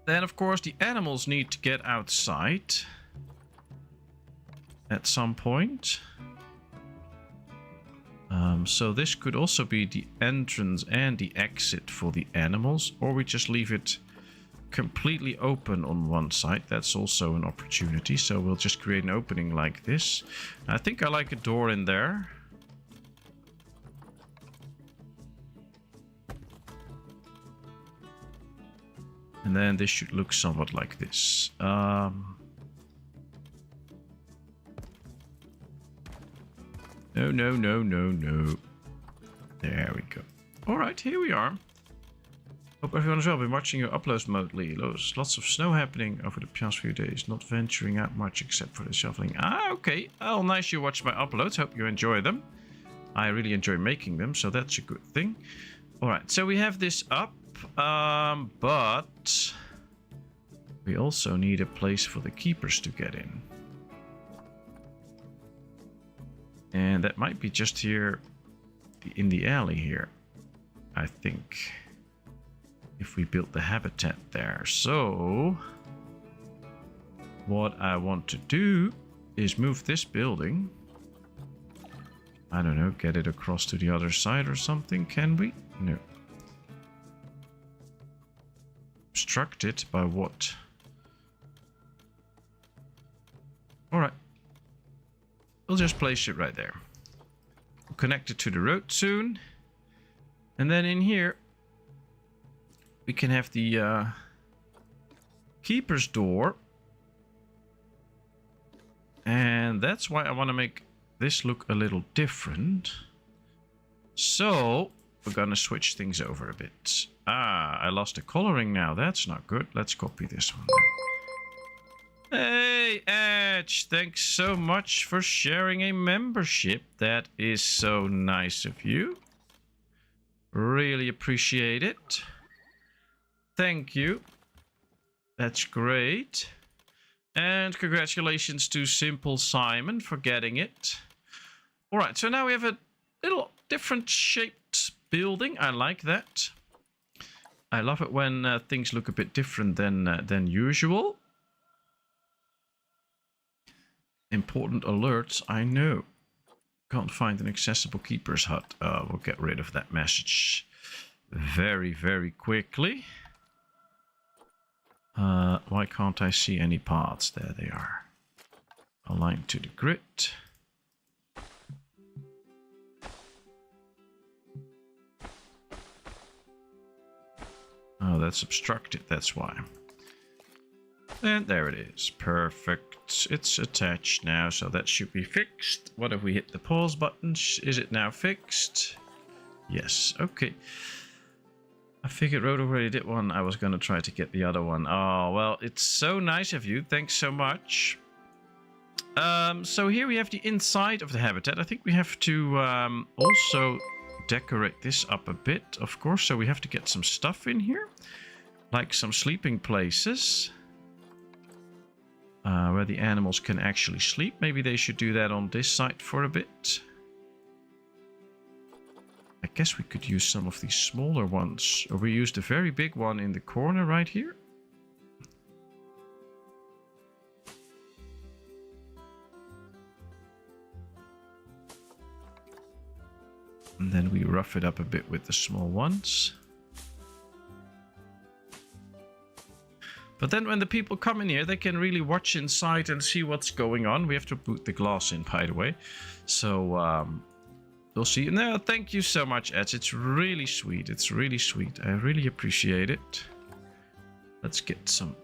Speaker 3: Then of course the animals need to get outside. At some point. So this could also be the entrance and the exit for the animals. Or we just leave it completely open on one side. That's also an opportunity. So we'll just create an opening like this. I think I like a door in there. And then this should look somewhat like this. No, no, no, no, no. There we go. Alright, here we are. Hope everyone has well been watching your uploads remotely. Lots of snow happening over the past few days. Not venturing out much except for the shoveling. Ah, okay. Oh, nice you watch my uploads. Hope you enjoy them. I really enjoy making them, so that's a good thing. Alright, so we have this up. But we also need a place for the keepers to get in. And that might be just here in the alley here, I think. If we built the habitat there. So what I want to do is move this building. I don't know, get it across to the other side or something, can we? No. Obstruct it by what? Alright. We'll just place it right there. We'll connect it to the road soon. And then in here, we can have the keeper's door. And that's why I want to make this look a little different. So we're gonna switch things over a bit. Ah, I lost the coloring now. That's not good. Let's copy this one. Hey, Edge, thanks so much for sharing a membership. That is so nice of you. Really appreciate it. Thank you. That's great. And congratulations to Simple Simon for getting it. Alright, so now we have a little different shaped building. I like that. I love it when things look a bit different than usual. Important alerts, I know. Can't find an accessible keeper's hut. We'll get rid of that message very, very quickly. Why can't I see any paths? There they are. Aligned to the grid. Oh, that's obstructed, that's why. And there it is. Perfect. It's attached now, so that should be fixed. What if we hit the pause button? Is it now fixed? Yes, okay. I figured Road already did one. I was going to try to get the other one. Oh, well, it's so nice of you. Thanks so much. So here we have the inside of the habitat. I think we have to also decorate this up a bit, of course. So we have to get some stuff in here, like some sleeping places where the animals can actually sleep. Maybe they should do that on this side for a bit. I guess we could use some of these smaller ones. Or we use the very big one in the corner right here. And then we rough it up a bit with the small ones. But then when the people come in here, they can really watch inside and see what's going on. We have to put the glass in, by the way. So we'll see. No, thank you so much, Edge. It's really sweet. It's really sweet. I really appreciate it. Let's get some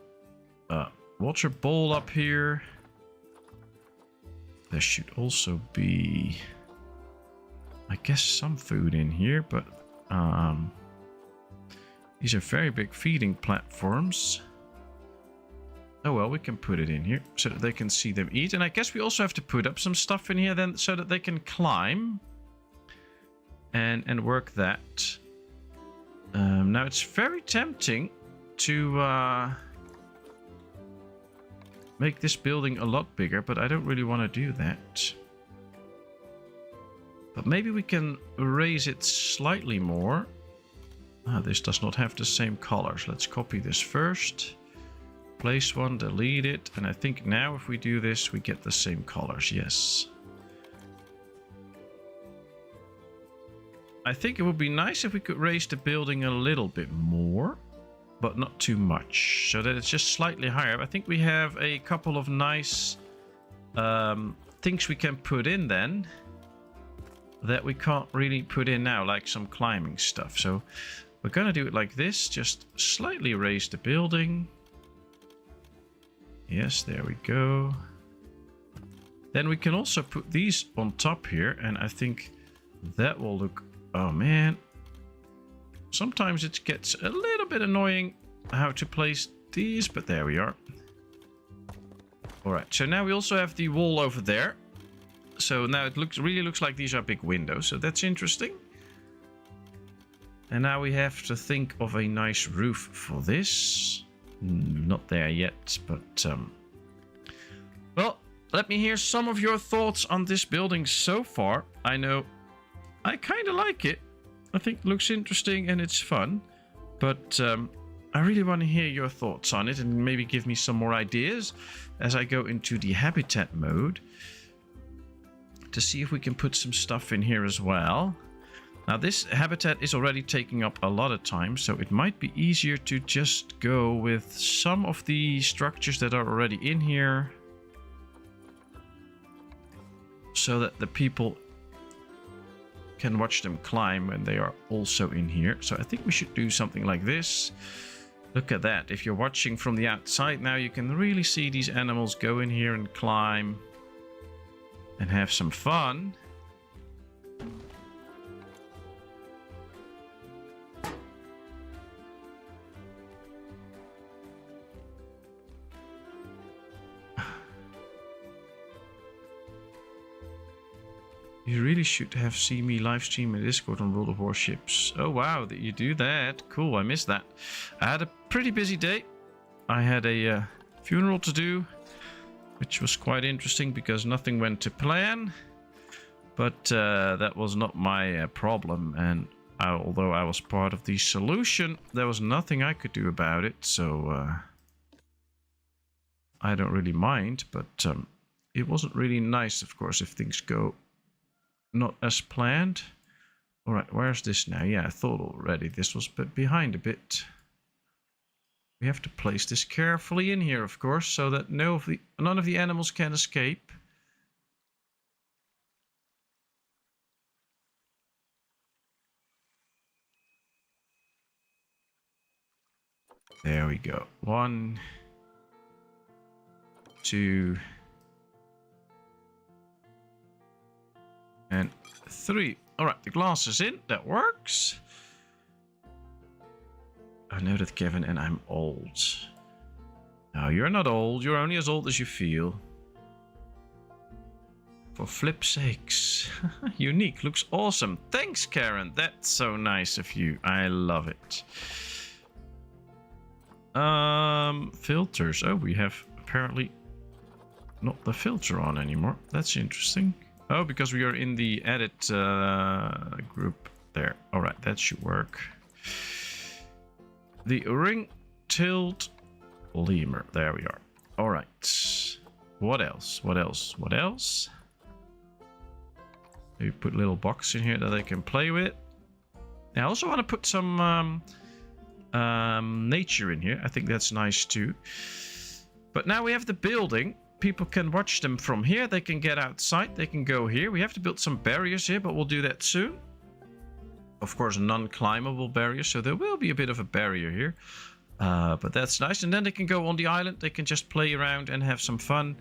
Speaker 3: water bowl up here. There should also be, I guess, some food in here, but these are very big feeding platforms. Oh well, we can put it in here so that they can see them eat. And I guess we also have to put up some stuff in here then so that they can climb and work that. Now it's very tempting to make this building a lot bigger, but I don't really want to do that. But maybe we can raise it slightly more. This does not have the same colors. Let's copy this first. Place one, delete it. And I think now if we do this, we get the same colors. Yes. I think it would be nice if we could raise the building a little bit more, but not too much, so that it's just slightly higher. I think we have a couple of nice things we can put in then that we can't really put in now, like some climbing stuff. So we're gonna do it like this, just slightly raise the building. Yes, there we go. Then we can also put these on top here, and I think that will look... Oh man, sometimes it gets a little bit annoying how to place these, but there we are. Alright, so now we also have the wall over there. So now it really looks like these are big windows, so that's interesting. And now we have to think of a nice roof for this. Not there yet, but well, let me hear some of your thoughts on this building so far. I know I kind of like it. I think it looks interesting and it's fun, but I really want to hear your thoughts on it and maybe give me some more ideas as I go into the habitat mode to see if we can put some stuff in here as well. Now this habitat is already taking up a lot of time, so it might be easier to just go with some of the structures that are already in here so that the people can watch them climb when they are also in here. So I think we should do something like this. Look at that. If you're watching from the outside now, you can really see these animals go in here and climb and have some fun. You really should have seen me live stream in Discord on World of Warships. Oh wow, that you do that. Cool, I missed that. I had a pretty busy day. I had a funeral to do, which was quite interesting because nothing went to plan. But that was not my problem. And although I was part of the solution, there was nothing I could do about it. So I don't really mind. But it wasn't really nice, of course, if things go not as planned. All right, where's this now? Yeah, I thought already this was behind a bit. We have to place this carefully in here, of course, so that none of the animals can escape. There we go. 1, 2, and 3. All right, the glass is in. That works. I know that, Kevin, and I'm old. No, you're not old. You're only as old as you feel. For flip's sakes. Unique. Looks awesome. Thanks, Karen. That's so nice of you. I love it. Filters. Oh, we have apparently not the filter on anymore. That's interesting. Oh, because we are in the edit group there. All right, that should work. The Ring Tailed Lemur. There we are. All right. What else? What else? What else? Maybe put a little box in here that they can play with. Now, I also want to put some nature in here. I think that's nice too. But now we have the building. People can watch them from here. They can get outside. They can go here. We have to build some barriers here, but we'll do that soon. Of course, non-climbable barriers, so there will be a bit of a barrier here. But that's nice. And then they can go on the island. They can just play around and have some fun.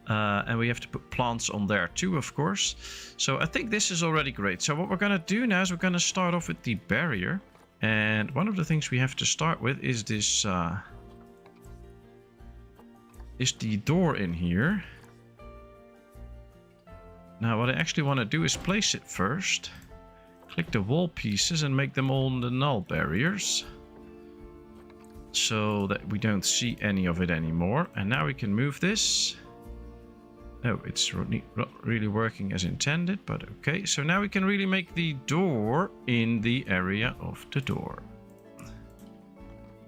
Speaker 3: And we have to put plants on there too, of course. So I think this is already great. So what we're going to do now is we're going to start off with the barrier. And one of the things we have to start with is this... is the door in here. Now what I actually want to do is place it first. Click the wall pieces and make them all the null barriers. So that we don't see any of it anymore. And now we can move this. Oh, it's not really working as intended, but okay. So now we can really make the door in the area of the door.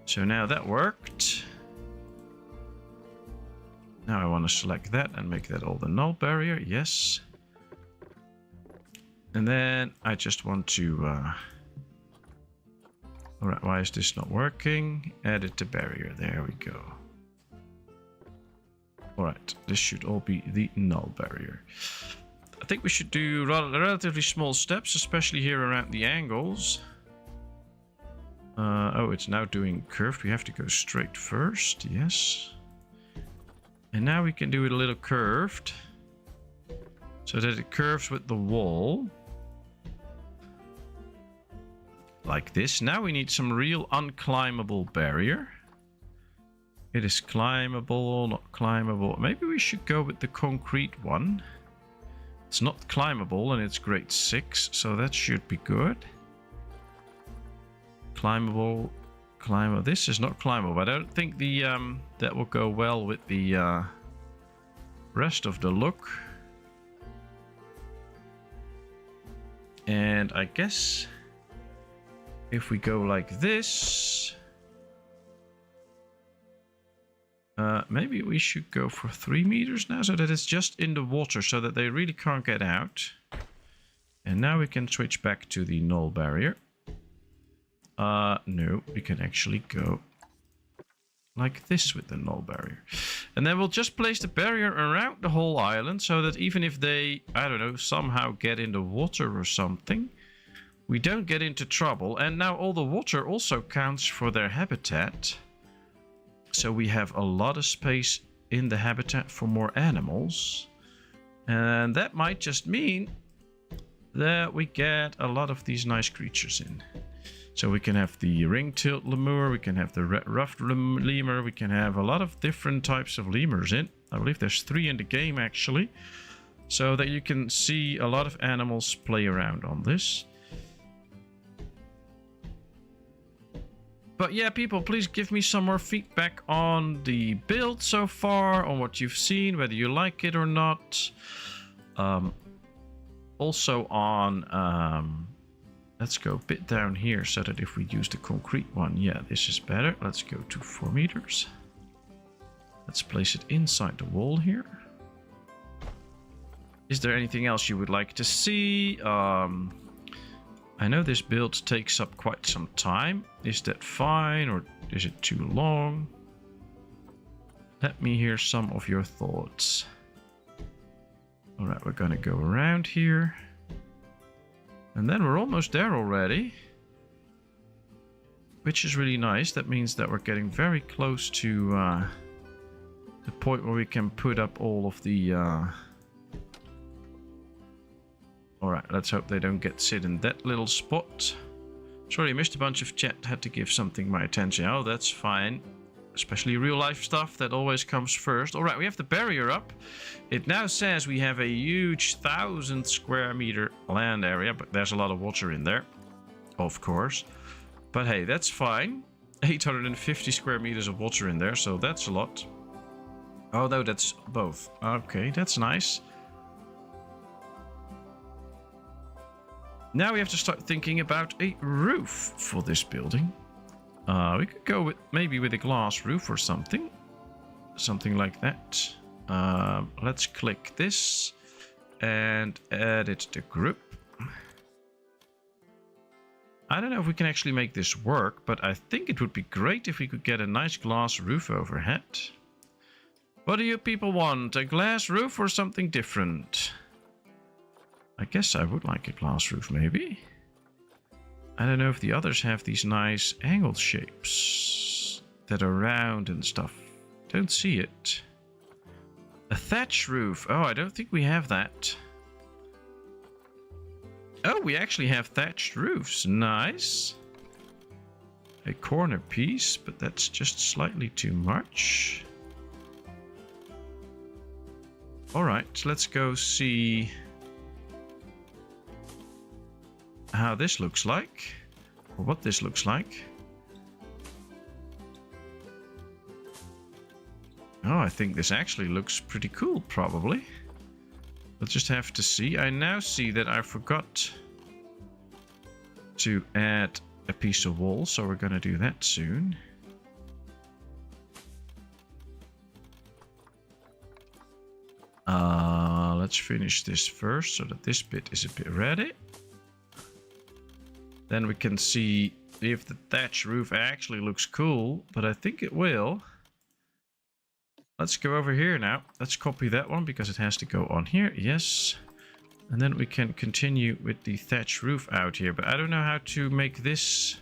Speaker 3: So now that worked. Now I want to select that and make that all the null barrier. Yes. And then I just want to... Alright, why is this not working? Edit the barrier. There we go. Alright, this should all be the null barrier. I think we should do relatively small steps, especially here around the angles. Oh, it's now doing curved. We have to go straight first. Yes. And now we can do it a little curved. So that it curves with the wall. Like this. Now we need some real unclimbable barrier. It is climbable, not climbable. Maybe we should go with the concrete one. It's not climbable and it's grade 6, so that should be good. Climbable, climbable. This is not climbable. I don't think the that will go well with the rest of the look. And I guess if we go like this, Maybe we should go for 3 meters now, so that it's just in the water, so that they really can't get out. And now we can switch back to the null barrier. No, we can actually go like this with the null barrier. And then we'll just place the barrier around the whole island, so that even if they, I don't know, somehow get in the water or something, we don't get into trouble. And now all the water also counts for their habitat. So we have a lot of space in the habitat for more animals. And that might just mean that we get a lot of these nice creatures in. So we can have the Ring Tailed Lemur, we can have the Ruffed Lemur, we can have a lot of different types of lemurs in. I believe there's 3 in the game actually. So that you can see a lot of animals play around on this. But yeah, people, please give me some more feedback on the build so far, on what you've seen, whether you like it or not. Also on, let's go a bit down here, so that if we use the concrete one, yeah, this is better. Let's go to 4 meters. Let's place it inside the wall here. Is there anything else you would like to see? I know this build takes up quite some time. Is that fine, or is it too long? Let me hear some of your thoughts. Alright, we're gonna go around here. And then we're almost there already. Which is really nice. That means that we're getting very close to the point where we can put up all of the... Alright, let's hope they don't sit in that little spot. Sorry, I missed a bunch of chat. Had to give something my attention. Oh, that's fine. Especially real life stuff, that always comes first. Alright, we have the barrier up. It now says we have a huge 1,000 square meter land area, but there's a lot of water in there, of course. But hey, that's fine. 850 square meters of water in there, so that's a lot. Oh no, that's both. Okay, that's nice. Now we have to start thinking about a roof for this building. We could go with maybe with a glass roof or something. Something like that. Let's click this and add it to group. I don't know if we can actually make this work, but I think it would be great if we could get a nice glass roof overhead. What do you people want? A glass roof or something different? I guess I would like a glass roof, maybe. I don't know if the others have these nice angled shapes that are round and stuff. Don't see it. A thatch roof. Oh, I don't think we have that. Oh, we actually have thatched roofs. Nice. A corner piece, but that's just slightly too much. Alright, let's go see how this looks like, or what this looks like. Oh, I think this actually looks pretty cool, probably. We'll just have to see. I now see that I forgot to add a piece of wall, so we're going to do that soon. Let's finish this first, so that this bit is a bit ready. Then we can see if the thatch roof actually looks cool, but I think it will. Let's go over here now. Let's copy that one because it has to go on here. Yes. And then we can continue with the thatch roof out here. But I don't know how to make this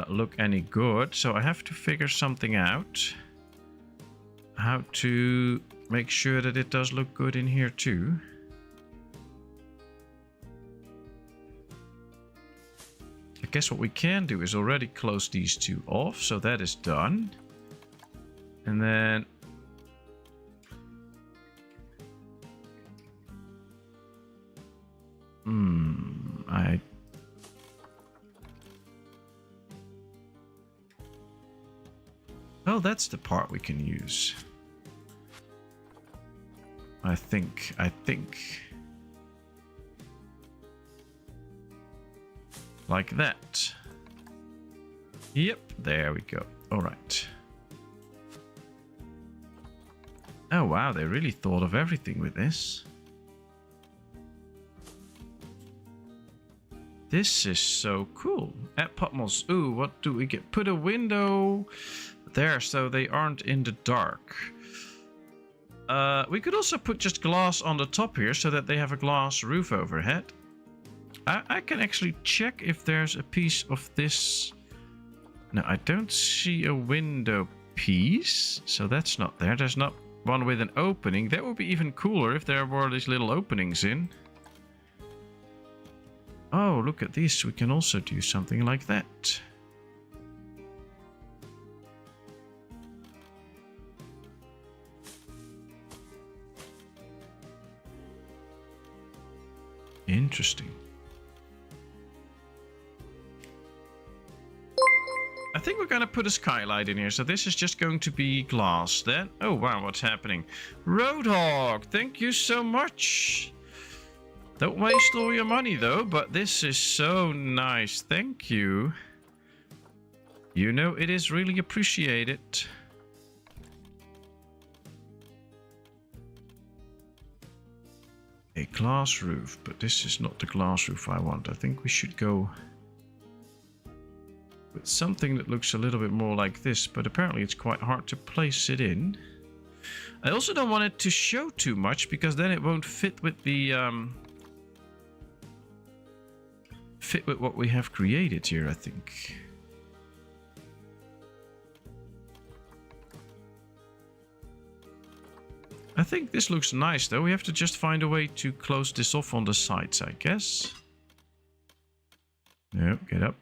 Speaker 3: look any good. So I have to figure something out. How to make sure that it does look good in here too. I guess what we can do is already close these two off, so that is done. And then oh, that's the part we can use. I think like that. Yep, there we go. All right. Oh wow, they really thought of everything with this. This is so cool. At Patmos, ooh, what do we get? Put a window there so they aren't in the dark. We could also put just glass on the top here so that they have a glass roof overhead. I can actually check if there's a piece of this. No, I don't see a window piece, so that's not there. There's not one with an opening. That would be even cooler if there were these little openings in. Oh, look at this. We can also do something like that. Interesting. I think we're going to put a skylight in here. So this is just going to be glass then. Oh, wow, what's happening? Roadhog, thank you so much. Don't waste all your money, though. But this is so nice. Thank you. You know, it is really appreciated. A glass roof. But this is not the glass roof I want. I think we should go with something that looks a little bit more like this, but apparently it's quite hard to place it in. I also don't want it to show too much, because then it won't fit with the what we have created here, I think. I think this looks nice, though. We have to just find a way to close this off on the sides, I guess. No, get up.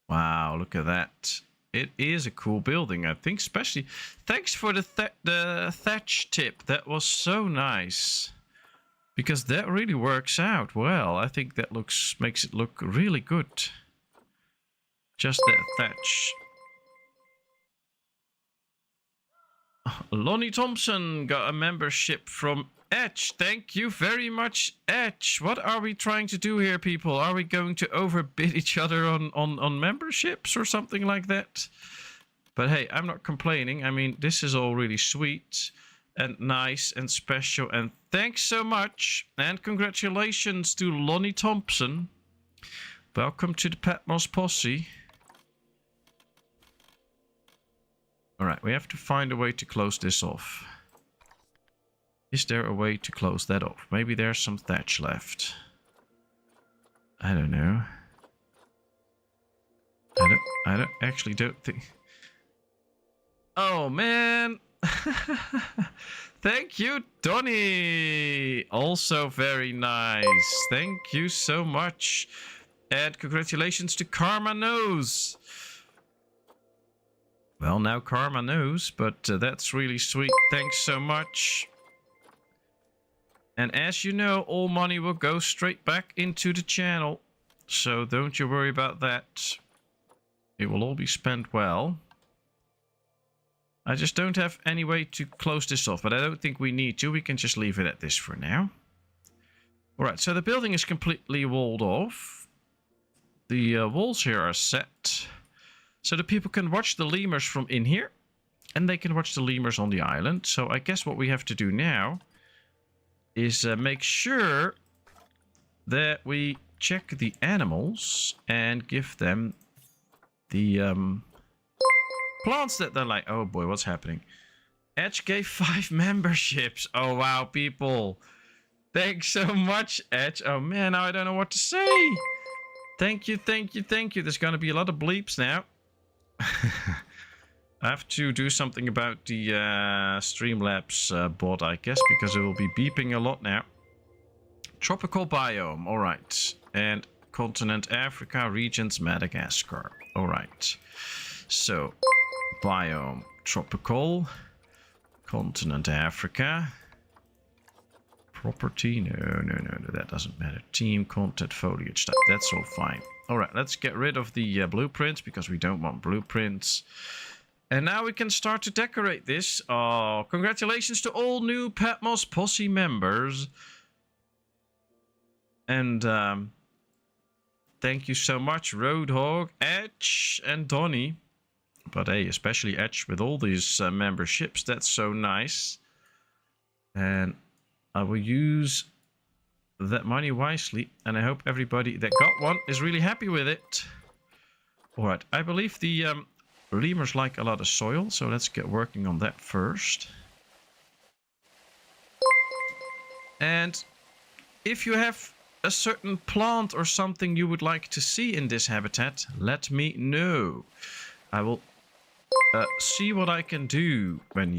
Speaker 3: Wow, look at that. It is a cool building, I think, especially... Thanks for the thatch tip. That was so nice. Because that really works out well. I think that makes it look really good. Just that thatch. Lonnie Thompson got a membership from Edge. Thank you very much, Edge. What are we trying to do here, people? Are we going to overbid each other on memberships or something like that? But hey, I'm not complaining. I mean, this is all really sweet and nice and special. And thanks so much. And congratulations to Lonnie Thompson. Welcome to the Patmos Posse. Alright, we have to find a way to close this off. Is there a way to close that off? Maybe there's some thatch left. I don't know. I actually don't think... Oh, man! Thank you, Donnie! Also very nice. Thank you so much. And congratulations to Karma Knows. Well, now Karma knows, but that's really sweet. Thanks so much. And as you know, all money will go straight back into the channel. So don't you worry about that. It will all be spent well. I just don't have any way to close this off, but I don't think we need to. We can just leave it at this for now. Alright, so the building is completely walled off. The walls here are set. So the people can watch the lemurs from in here. And they can watch the lemurs on the island. So I guess what we have to do now is make sure that we check the animals and give them the plants that they like. Oh boy, what's happening? Edge gave 5 memberships. Oh wow, people. Thanks so much, Edge. Oh man, now I don't know what to say. Thank you, thank you, thank you. There's going to be a lot of bleeps now. I have to do something about the Streamlabs bot, I guess, because it will be beeping a lot now. Tropical biome, alright. And continent Africa, regions Madagascar. Alright. So, biome, tropical, continent Africa. Property, no, that doesn't matter. Team, content, foliage type, that's all fine. Alright, let's get rid of the blueprints, because we don't want blueprints. And now we can start to decorate this. Oh, congratulations to all new Patmos Posse members. And Thank you so much, Roadhog, Edge, and Donny. But hey, especially Edge with all these memberships. That's so nice. And I will use that money wisely. And I hope everybody that got one is really happy with it. Alright, I believe the lemurs like a lot of soil. So let's get working on that first. And if you have a certain plant or something you would like to see in this habitat, let me know. I will see what I can do when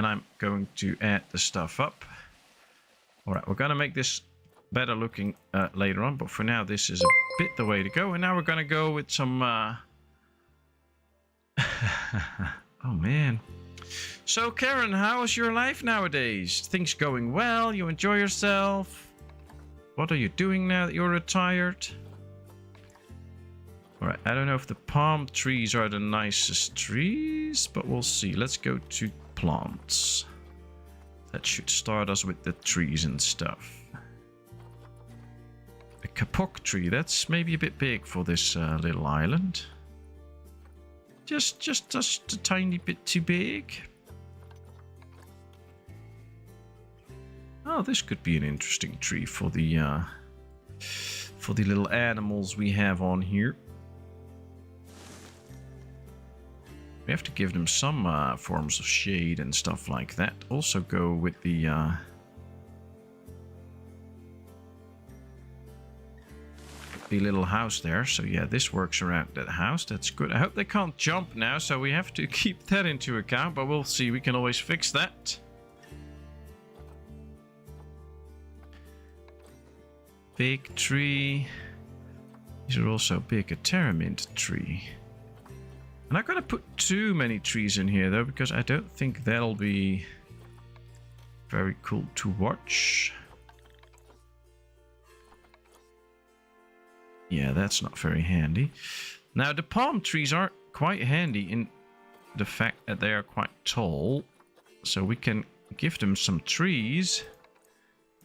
Speaker 3: I'm going to add the stuff up. All right, we're gonna make this better looking later on, but for now this is a bit the way to go. And now we're gonna go with some. Oh man. So Karen, how is your life nowadays? Things going well? You enjoy yourself? What are you doing now that you're retired? Alright, I don't know if the palm trees are the nicest trees, but we'll see. Let's go to plants. That should start us with the trees and stuff. A kapok tree, that's maybe a bit big for this little island. Just a tiny bit too big. Oh, this could be an interesting tree for the little animals we have on here. We have to give them some forms of shade and stuff like that. Also go with the little house there. So yeah, this works around that house. That's good. I hope they can't jump now, so we have to keep that into account, but we'll see. We can always fix that. Big tree. These are also big. A Terramint tree. I'm not gonna put too many trees in here though, because I don't think that'll be very cool to watch. Yeah, that's not very handy. Now the palm trees aren't quite handy in the fact that they are quite tall, so we can give them some trees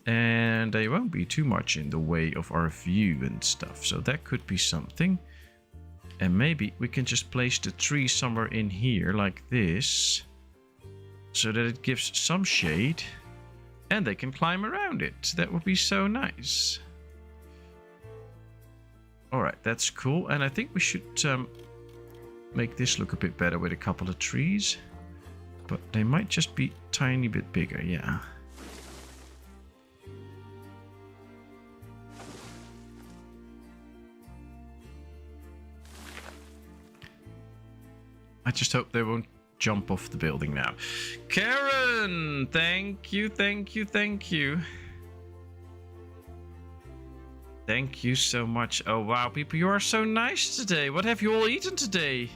Speaker 3: and they won't be too much in the way of our view and stuff. So that could be something. And maybe we can just place the tree somewhere in here like this, so that it gives some shade and they can climb around it. That would be so nice. Alright, that's cool. And I think we should make this look a bit better with a couple of trees. But they might just be a tiny bit bigger, yeah. I just hope they won't jump off the building now. Karen, thank you, thank you, thank you. Thank you so much. Oh wow, people, you are so nice today. What have you all eaten today?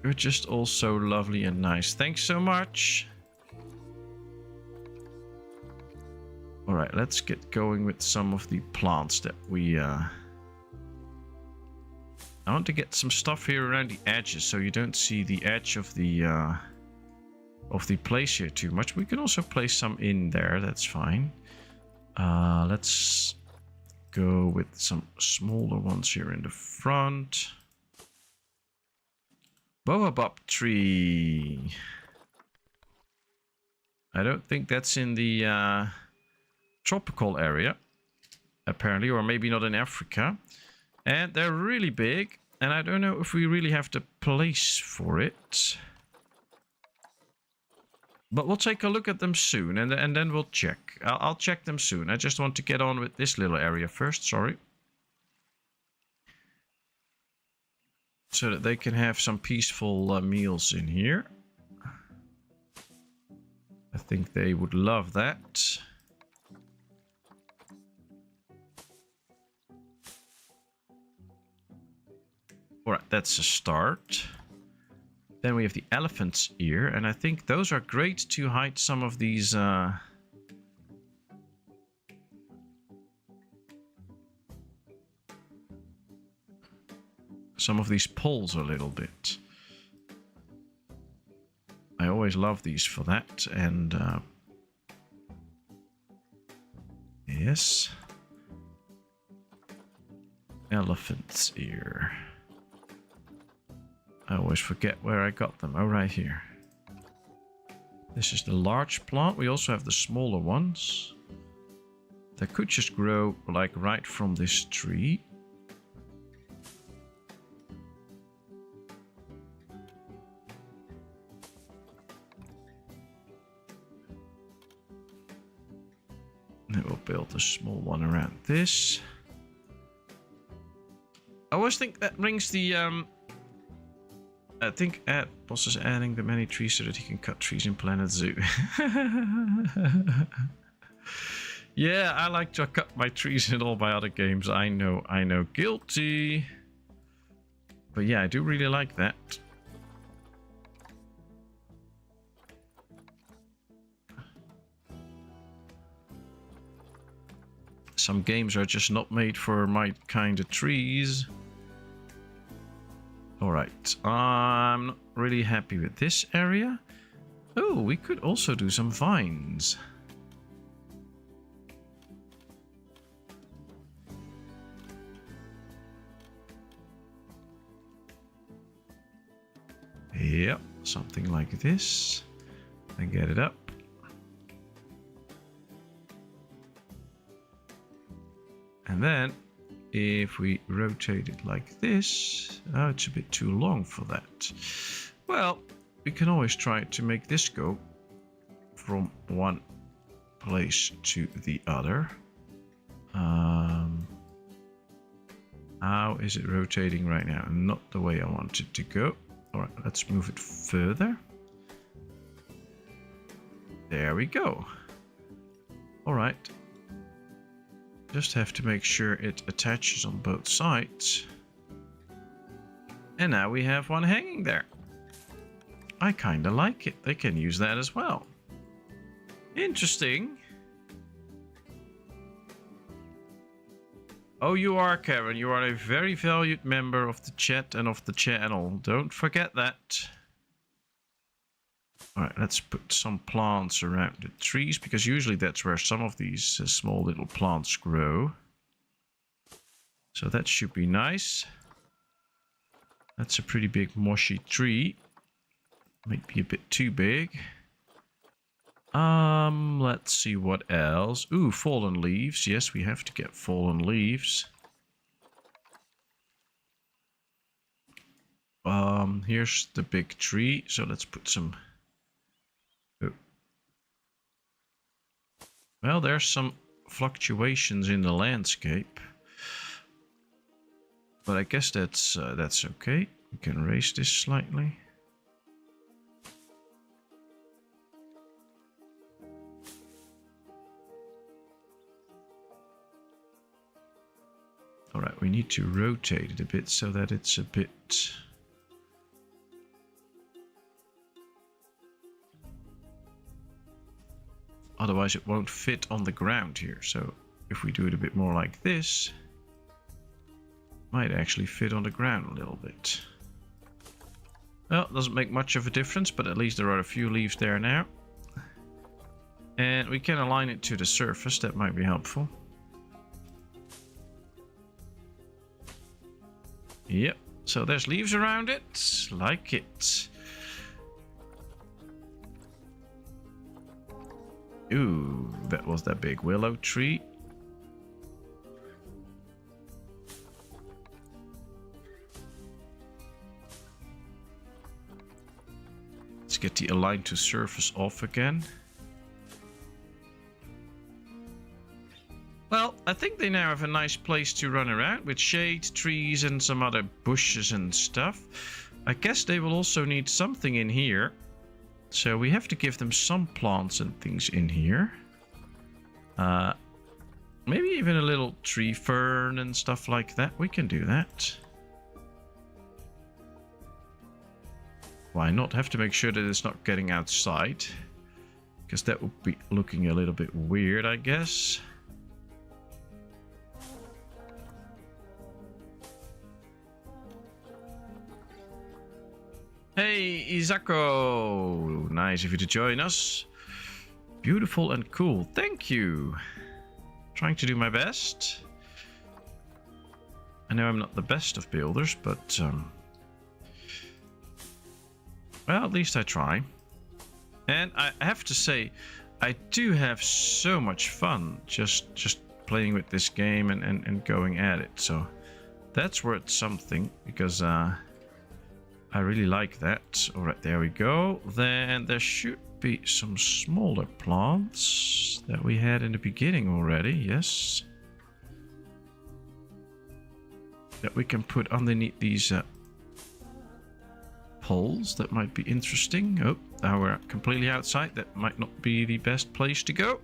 Speaker 3: You're just all so lovely and nice. Thanks so much. Alright, let's get going with some of the plants that we... I want to get some stuff here around the edges so you don't see the edge of the place here too much. We can also place some in there, that's fine. Let's go with some smaller ones here in the front. Baobab tree. I don't think that's in the tropical area, apparently, or maybe not in Africa. And they're really big, and I don't know if we really have the place for it. But we'll take a look at them soon, and then we'll check. I'll check them soon. I just want to get on with this little area first, sorry. So that they can have some peaceful meals in here. I think they would love that. Alright, that's a start. Then we have the elephant's ear, and I think those are great to hide some of these some of these poles a little bit. I always love these for that, and yes. elephant's ear. I always forget where I got them. Oh, right here. This is the large plant. We also have the smaller ones. They could just grow like right from this tree. And we'll build a small one around this. I always think that rings the I think Boss is adding the many trees so that he can cut trees in Planet Zoo. Yeah, I like to cut my trees in all my other games. I know, guilty. But yeah, I do really like that. Some games are just not made for my kind of trees. Alright, I'm not really happy with this area. Oh, we could also do some vines. Yep, something like this. And get it up. And then, if we rotate it like this... Oh, it's a bit too long for that. Well, we can always try to make this go from one place to the other. How is it rotating right now? Not the way I want it to go. Alright, let's move it further. There we go. Alright. Just have to make sure it attaches on both sides. And now we have one hanging there. I kind of like it. They can use that as well. Interesting. Oh, you are, Karen. You are a very valued member of the chat and of the channel. Don't forget that. Alright, let's put some plants around the trees, because usually that's where some of these small little plants grow. So that should be nice. That's a pretty big moshy tree. Might be a bit too big. Let's see what else. Ooh, fallen leaves. Yes, we have to get fallen leaves. Here's the big tree. So let's put some... Oh. Well, there's some fluctuations in the landscape. But I guess that's okay. We can raise this slightly. Alright, we need to rotate it a bit so that it's a bit... Otherwise it won't fit on the ground here. So if we do it a bit more like this, might actually fit on the ground a little bit. Well, doesn't make much of a difference, but at least there are a few leaves there now. And we can align it to the surface. That might be helpful. Yep, so there's leaves around it. Like it. Ooh, that was that big willow tree. Let's get the align to surface off again. Well, I think they now have a nice place to run around with shade, trees and some other bushes and stuff. I guess they will also need something in here. So we have to give them some plants and things in here. Maybe even a little tree fern and stuff like that. We can do that. Why not? Have to make sure that it's not getting outside, because that would be looking a little bit weird, I guess. Hey, Isako! Nice of you to join us. Beautiful and cool. Thank you. Trying to do my best. I know I'm not the best of builders, but well, at least I try. And I have to say, I do have so much fun just playing with this game and going at it. So that's worth something, because I really like that. All right, there we go. Then there should be some smaller plants that we had in the beginning already. Yes. That we can put underneath these poles. That might be interesting. Oh, now we're completely outside. That might not be the best place to go.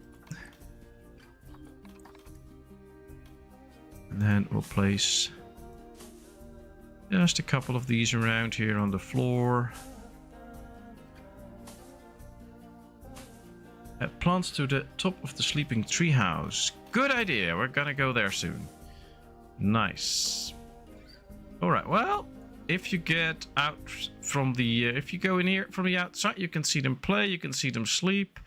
Speaker 3: And then we'll place just a couple of these around here on the floor. Add plants to the top of the sleeping treehouse. Good idea. We're gonna go there soon. Nice. All right. Well, if you get out from the, if you go in here from the outside, you can see them play. You can see them sleep.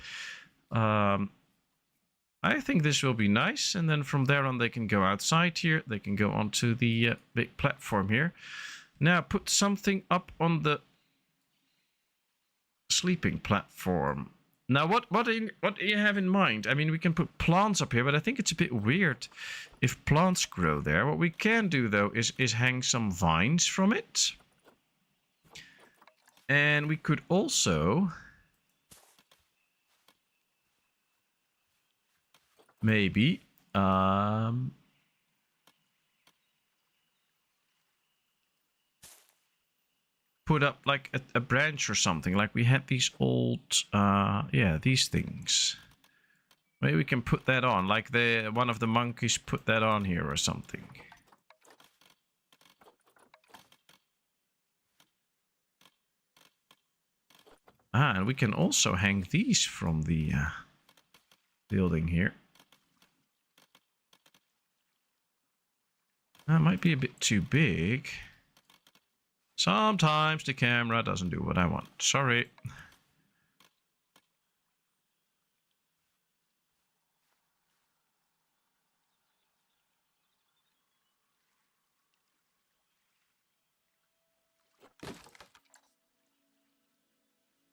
Speaker 3: I think this will be nice. And then from there on, they can go outside here. They can go onto the big platform here. Now put something up on the sleeping platform. Now, what do you have in mind? I mean, we can put plants up here, but I think it's a bit weird if plants grow there. What we can do, though, is hang some vines from it. And we could also maybe put up like a branch or something, like we had these old yeah, these things. Maybe we can put that on, like one of the monkeys put that on here or something. And we can also hang these from the building here. That might be a bit too big. Sometimes the camera doesn't do what I want. Sorry.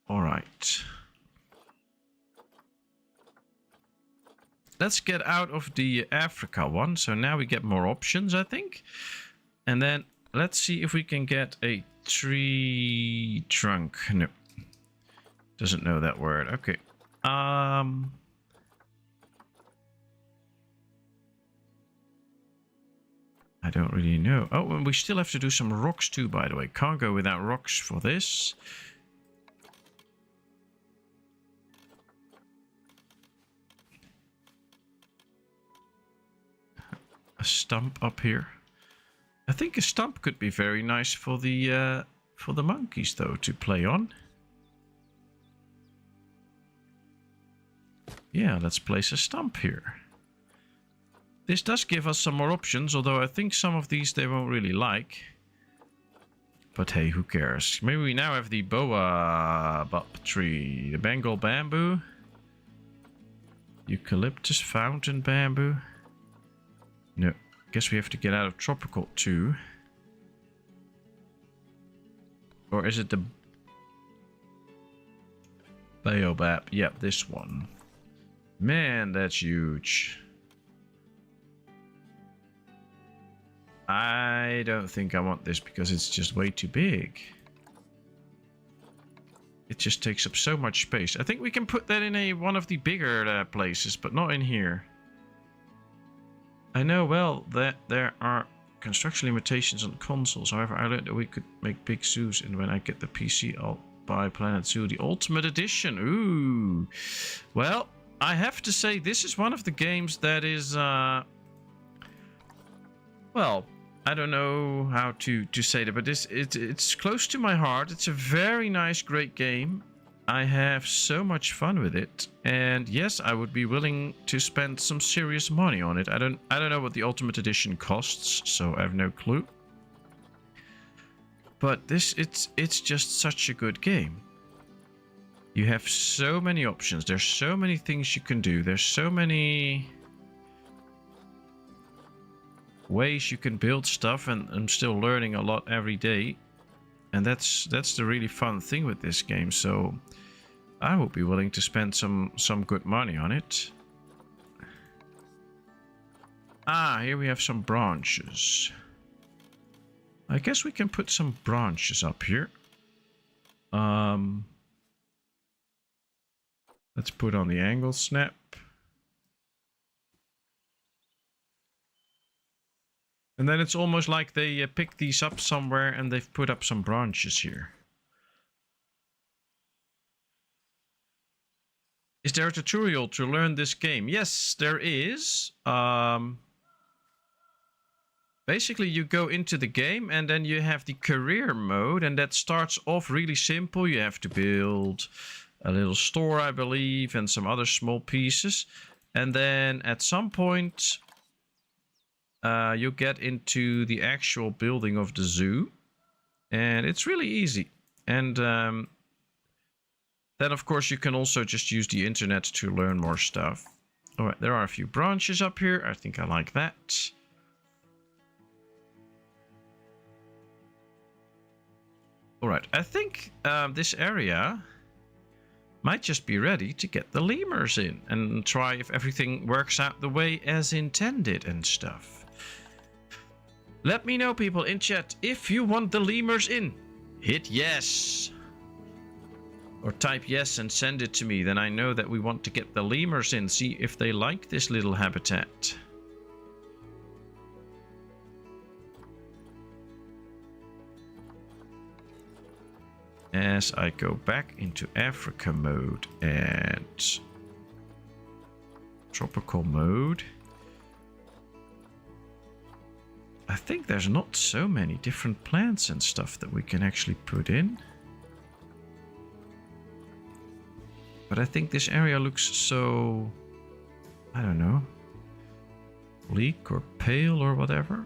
Speaker 3: All right. Let's get out of the Africa one. So now we get more options, I think. And then let's see if we can get a tree trunk. No. Doesn't know that word. Okay. I don't really know. Oh, and we still have to do some rocks too, by the way. Can't go without rocks for this. A stump up here. I think a stump could be very nice for the monkeys, though, to play on. Yeah, let's place a stump here. This does give us some more options, although I think some of these they won't really like. But hey, who cares? Maybe we now have the baobab tree, the Bengal bamboo, eucalyptus fountain bamboo. No, guess we have to get out of tropical too. Or is it the baobab? Yep, this one. Man, that's huge. I don't think I want this because it's just way too big. It just takes up so much space. I think we can put that in one of the bigger places, but not in here. I know well that there are construction limitations on consoles. However, I learned that we could make big zoos, and when I get the PC, I'll buy Planet Zoo, the Ultimate Edition. Ooh. Well, I have to say this is one of the games that is, well, I don't know how to say that, but it's close to my heart. It's a very nice, great game. I have so much fun with it, and yes, I would be willing to spend some serious money on it. I don't know what the Ultimate Edition costs, so I have no clue. But it's just such a good game. You have so many options. There's so many things you can do. There's so many ways you can build stuff, and I'm still learning a lot every day. And that's the really fun thing with this game. So I would be willing to spend some good money on it. Ah, here we have some branches. I guess we can put some branches up here. Let's put on the angle snap. And then it's almost like they picked these up somewhere and they've put up some branches here. Is there a tutorial to learn this game? Yes, there is. Basically, you go into the game and then you have the career mode, and that starts off really simple. You have to build a little store, I believe, and some other small pieces. And then at some point, you get into the actual building of the zoo. And it's really easy. And then, of course, you can also just use the internet to learn more stuff. All right, there are a few branches up here. I think I like that. All right, I think this area might just be ready to get the lemurs in and try if everything works out the way as intended and stuff. Let me know, people in chat, if you want the lemurs in. Hit yes. Or type yes and send it to me. Then I know that we want to get the lemurs in. See if they like this little habitat. As I go back into Africa mode and tropical mode, I think there's not so many different plants and stuff that we can actually put in. But I think this area looks so, I don't know, bleak or pale or whatever.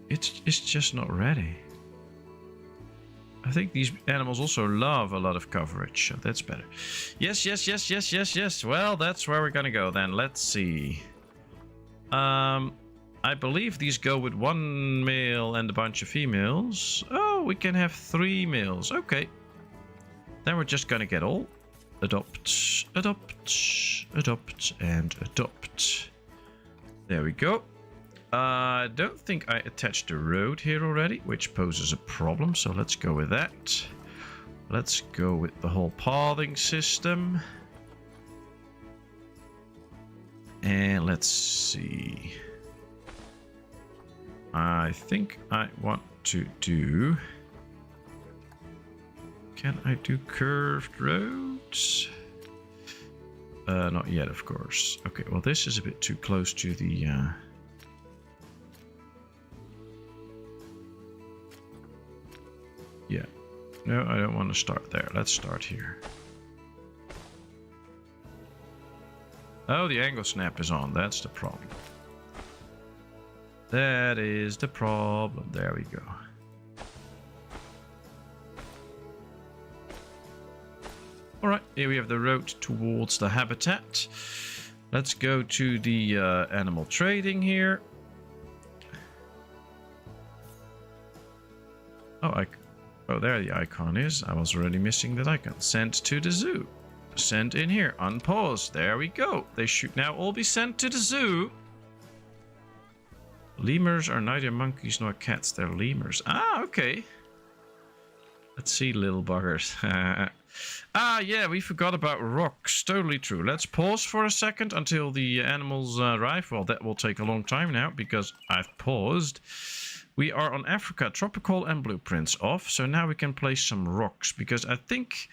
Speaker 3: It's just not ready. I think these animals also love a lot of coverage, so that's better. Yes, yes, yes, yes, yes, yes. Well, that's where we're gonna go then. Let's see. I believe these go with 1 male and a bunch of females. Oh, we can have 3 males. Okay. Then we're just gonna get all. Adopt, adopt, adopt, and adopt. There we go. I don't think I attached a road here already, which poses a problem, so let's go with that. Let's go with the whole pathing system. And let's see. I think I want to do... Can I do curved roads? Not yet, of course. Okay, well, this is a bit too close to the... Yeah. No, I don't want to start there. Let's start here. Oh, the angle snap is on. That's the problem. That is the problem. There we go. Alright, here we have the road towards the habitat. Let's go to the animal trading here. Oh, there the icon is. I was already missing that icon. Sent to the zoo. Sent in here. Unpause. There we go. They should now all be sent to the zoo. Lemurs are neither monkeys nor cats. They're lemurs. Ah, okay. Let's see, little buggers. Ah, yeah, we forgot about rocks. Totally true. Let's pause for a second until the animals arrive. Well, that will take a long time now because I've paused. We are on Africa, tropical and blueprints off. So now we can place some rocks because I think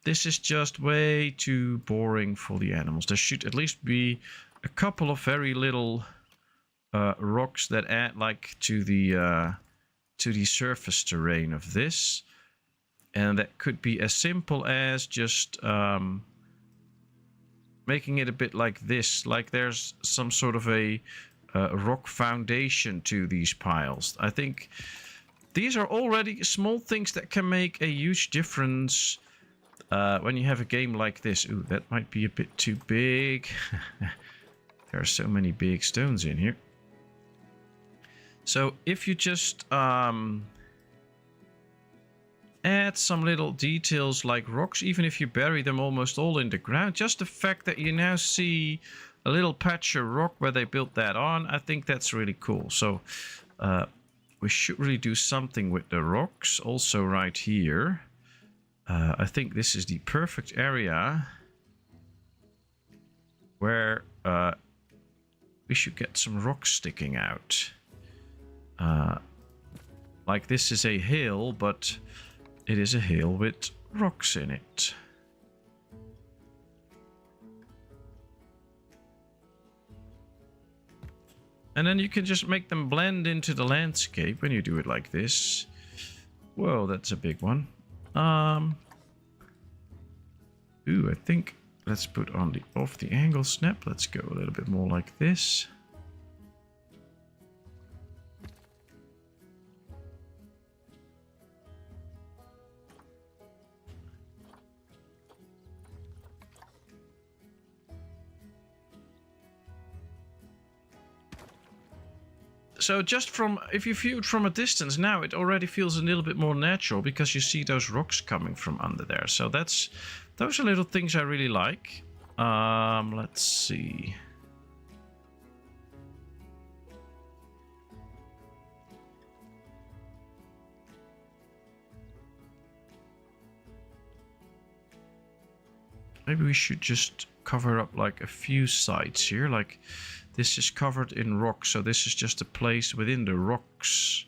Speaker 3: this is just way too boring for the animals. There should at least be a couple of very little rocks that add like to the surface terrain of this. And that could be as simple as just making it a bit like this. Like there's some sort of a rock foundation to these piles. I think these are already small things that can make a huge difference when you have a game like this. Ooh, that might be a bit too big. There are so many big stones in here. So if you just add some little details like rocks, even if you bury them almost all in the ground, just the fact that you now see a little patch of rock where they built that on, I think that's really cool. So we should really do something with the rocks also right here. I think this is the perfect area where we should get some rocks sticking out. Like this is a hill, but it is a hill with rocks in it. And then you can just make them blend into the landscape when you do it like this. Whoa, that's a big one. Ooh, I think let's put on the off the angle snap. Let's go a little bit more like this. So just from, if you view it from a distance now, it already feels a little bit more natural because you see those rocks coming from under there. So those are little things I really like. Let's see. Maybe we should just cover up like a few sides here, like this is covered in rocks, so this is just a place within the rocks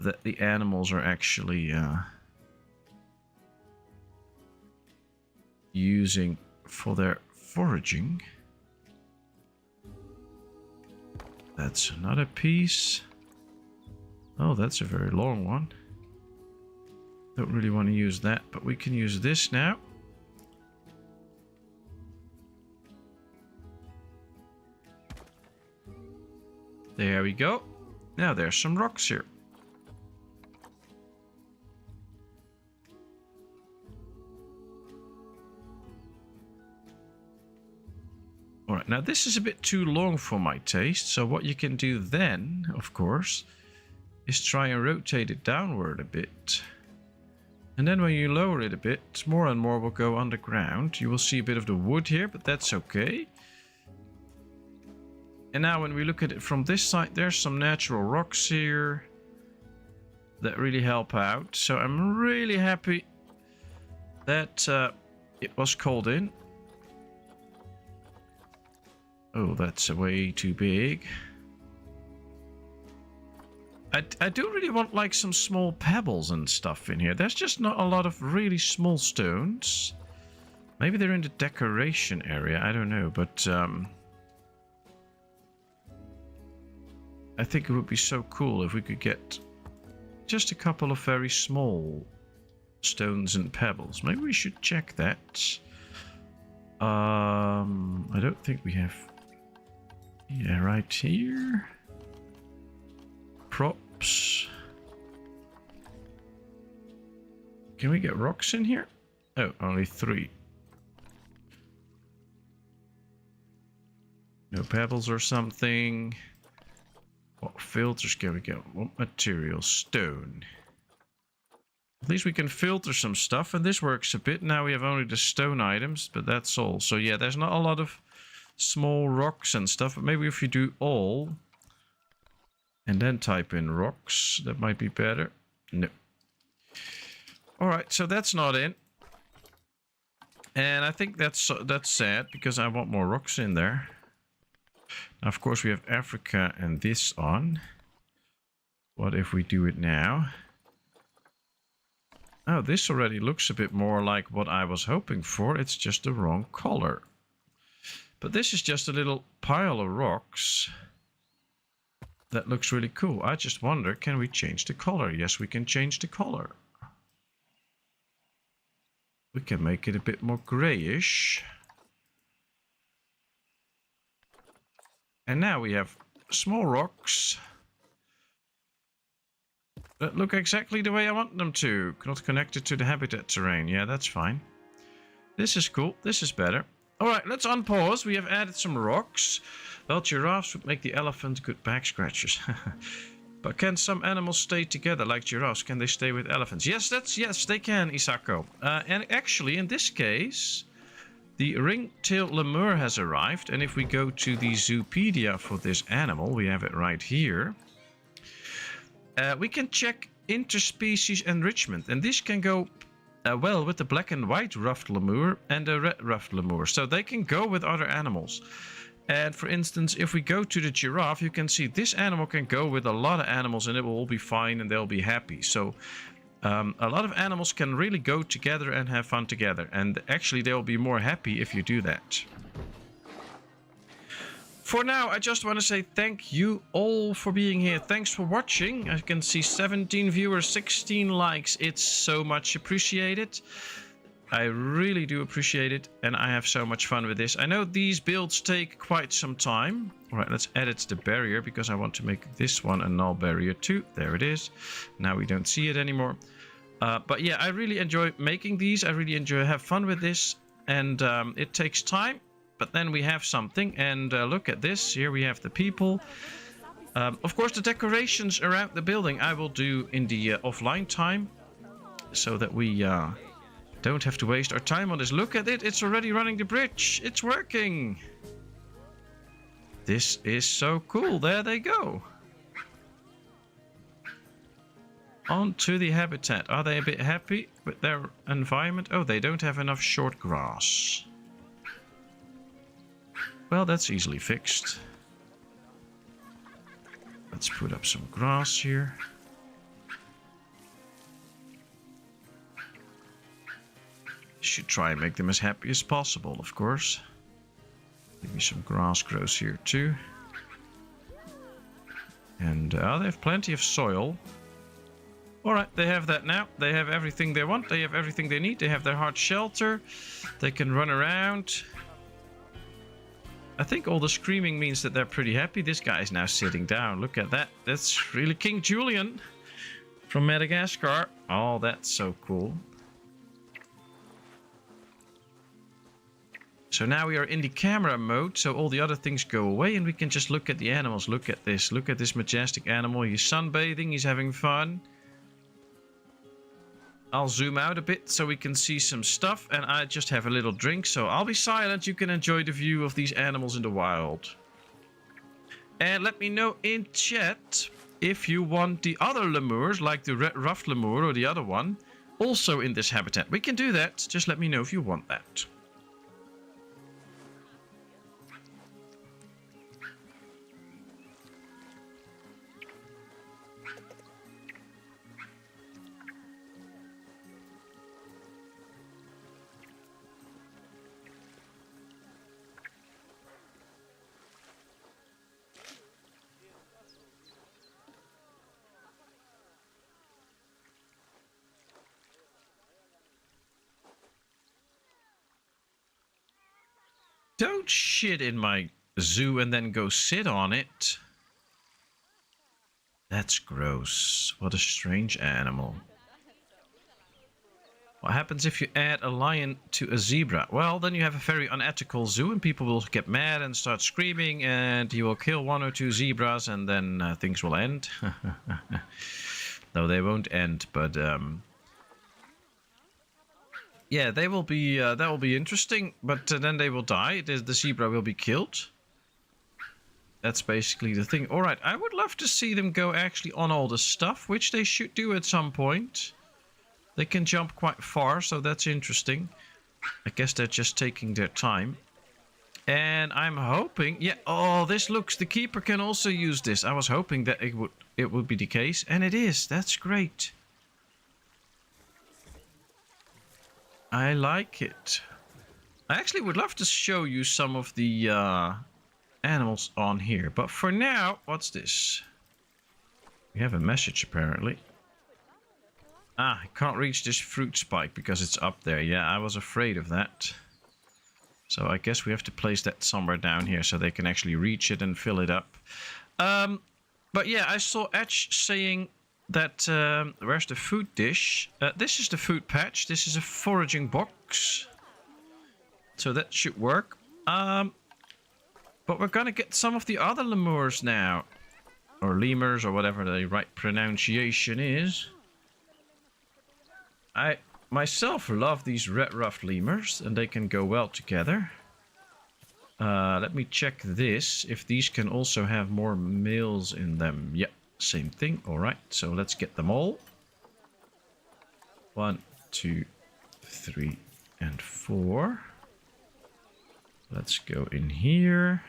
Speaker 3: that the animals are actually using for their foraging. That's another piece. Oh, that's a very long one. Don't really want to use that, but we can use this now. There we go. Now there's some rocks here. Alright, now this is a bit too long for my taste, so what you can do then, of course, is try and rotate it downward a bit. And then when you lower it a bit, more and more will go underground. You will see a bit of the wood here, but that's okay. And now when we look at it from this side, there's some natural rocks here that really help out. So I'm really happy that it was called in. Oh, that's way too big. I do really want like some small pebbles and stuff in here. There's just not a lot of really small stones. Maybe they're in the decoration area, I don't know, but I think it would be so cool if we could get just a couple of very small stones and pebbles. Maybe we should check that. I don't think we have. Yeah, right here. Props. Can we get rocks in here? Oh, only 3. No pebbles or something. What filters can we get? What material? Stone. At least we can filter some stuff, and this works a bit. Now we have only the stone items, but that's all. So yeah, there's not a lot of small rocks and stuff, but maybe if you do all and then type in rocks, that might be better. No. Alright, so that's not in. And I think that's sad, because I want more rocks in there. Now, of course, we have Africa and this on. What if we do it now? Oh, this already looks a bit more like what I was hoping for. It's just the wrong color. But this is just a little pile of rocks. That looks really cool. I just wonder, can we change the color? Yes, we can change the color. We can make it a bit more grayish. And now we have small rocks that look exactly the way I want them to. Not connected to the habitat terrain. Yeah, that's fine. This is cool. This is better. All right, let's unpause. We have added some rocks. Well, giraffes would make the elephant good back scratchers. But can some animals stay together like giraffes? Can they stay with elephants? Yes, they can, Isako. And actually, in this case, the Ring Tailed Lemur has arrived. And if we go to the Zoopedia for this animal, we have it right here. We can check interspecies enrichment. And this can go well with the black and white ruffed lemur and the red ruffed lemur. So they can go with other animals. And for instance, if we go to the giraffe, you can see this animal can go with a lot of animals and it will all be fine and they'll be happy. So a lot of animals can really go together and have fun together. And actually, they'll be more happy if you do that. For now, I just want to say thank you all for being here. Thanks for watching. I can see 17 viewers, 16 likes. It's so much appreciated. I really do appreciate it, and I have so much fun with this. I know these builds take quite some time. All right, let's edit the barrier because I want to make this one a null barrier too. There it is. Now we don't see it anymore. But yeah, I really enjoy making these. I really have fun with this, and it takes time. But then we have something, and look at this. Here we have the people. Of course, the decorations around the building I will do in the offline time, so that we don't have to waste our time on this. Look at it. It's already running the bridge. It's working. This is so cool. There they go. On to the habitat. Are they a bit happy with their environment? Oh, they don't have enough short grass. Well, that's easily fixed. Let's put up some grass here. Should try and make them as happy as possible, of course. Maybe some grass grows here too. And they have plenty of soil. Alright, they have that now. They have everything they want. They have everything they need. They have their hard shelter. They can run around. I think all the screaming means that they're pretty happy. This guy is now sitting down. Look at that. That's really King Julian from Madagascar. Oh, that's so cool. So now we are in the camera mode, so all the other things go away and we can just look at the animals. Look at this. Look at this majestic animal. He's sunbathing. He's having fun. I'll zoom out a bit so we can see some stuff, and I just have a little drink, so I'll be silent. You can enjoy the view of these animals in the wild. And let me know in chat if you want the other lemurs, like the red ruffed lemur or the other one, also in this habitat. We can do that. Just let me know if you want that. Don't shit in my zoo and then go sit on it. That's gross. What a strange animal. What happens if you add a lion to a zebra? Well, then you have a very unethical zoo and people will get mad and start screaming and you will kill 1 or 2 zebras and then things will end. No, they won't end, but yeah, they will be. That will be interesting, but then they will die. The zebra will be killed. That's basically the thing. All right, I would love to see them go actually on all the stuff, which they should do at some point. They can jump quite far, so that's interesting. I guess they're just taking their time. And I'm hoping, yeah. Oh, this looks. The keeper can also use this. I was hoping that it would be the case, and it is. That's great. I like it. I actually would love to show you some of the animals on here. But for now, what's this? We have a message apparently. Ah, I can't reach this fruit spike because it's up there. Yeah, I was afraid of that. So I guess we have to place that somewhere down here so they can actually reach it and fill it up. But yeah, I saw Edge saying that where's the food dish? This is the food patch. This is a foraging box. So that should work. But we're gonna get some of the other lemurs now. Or lemurs, or whatever the right pronunciation is. I myself love these red ruffed lemurs, and they can go well together. Let me check this, if these can also have more males in them. Yep, same thing. Alright, so let's get them all. 1, 2, 3, and 4. Let's go in here.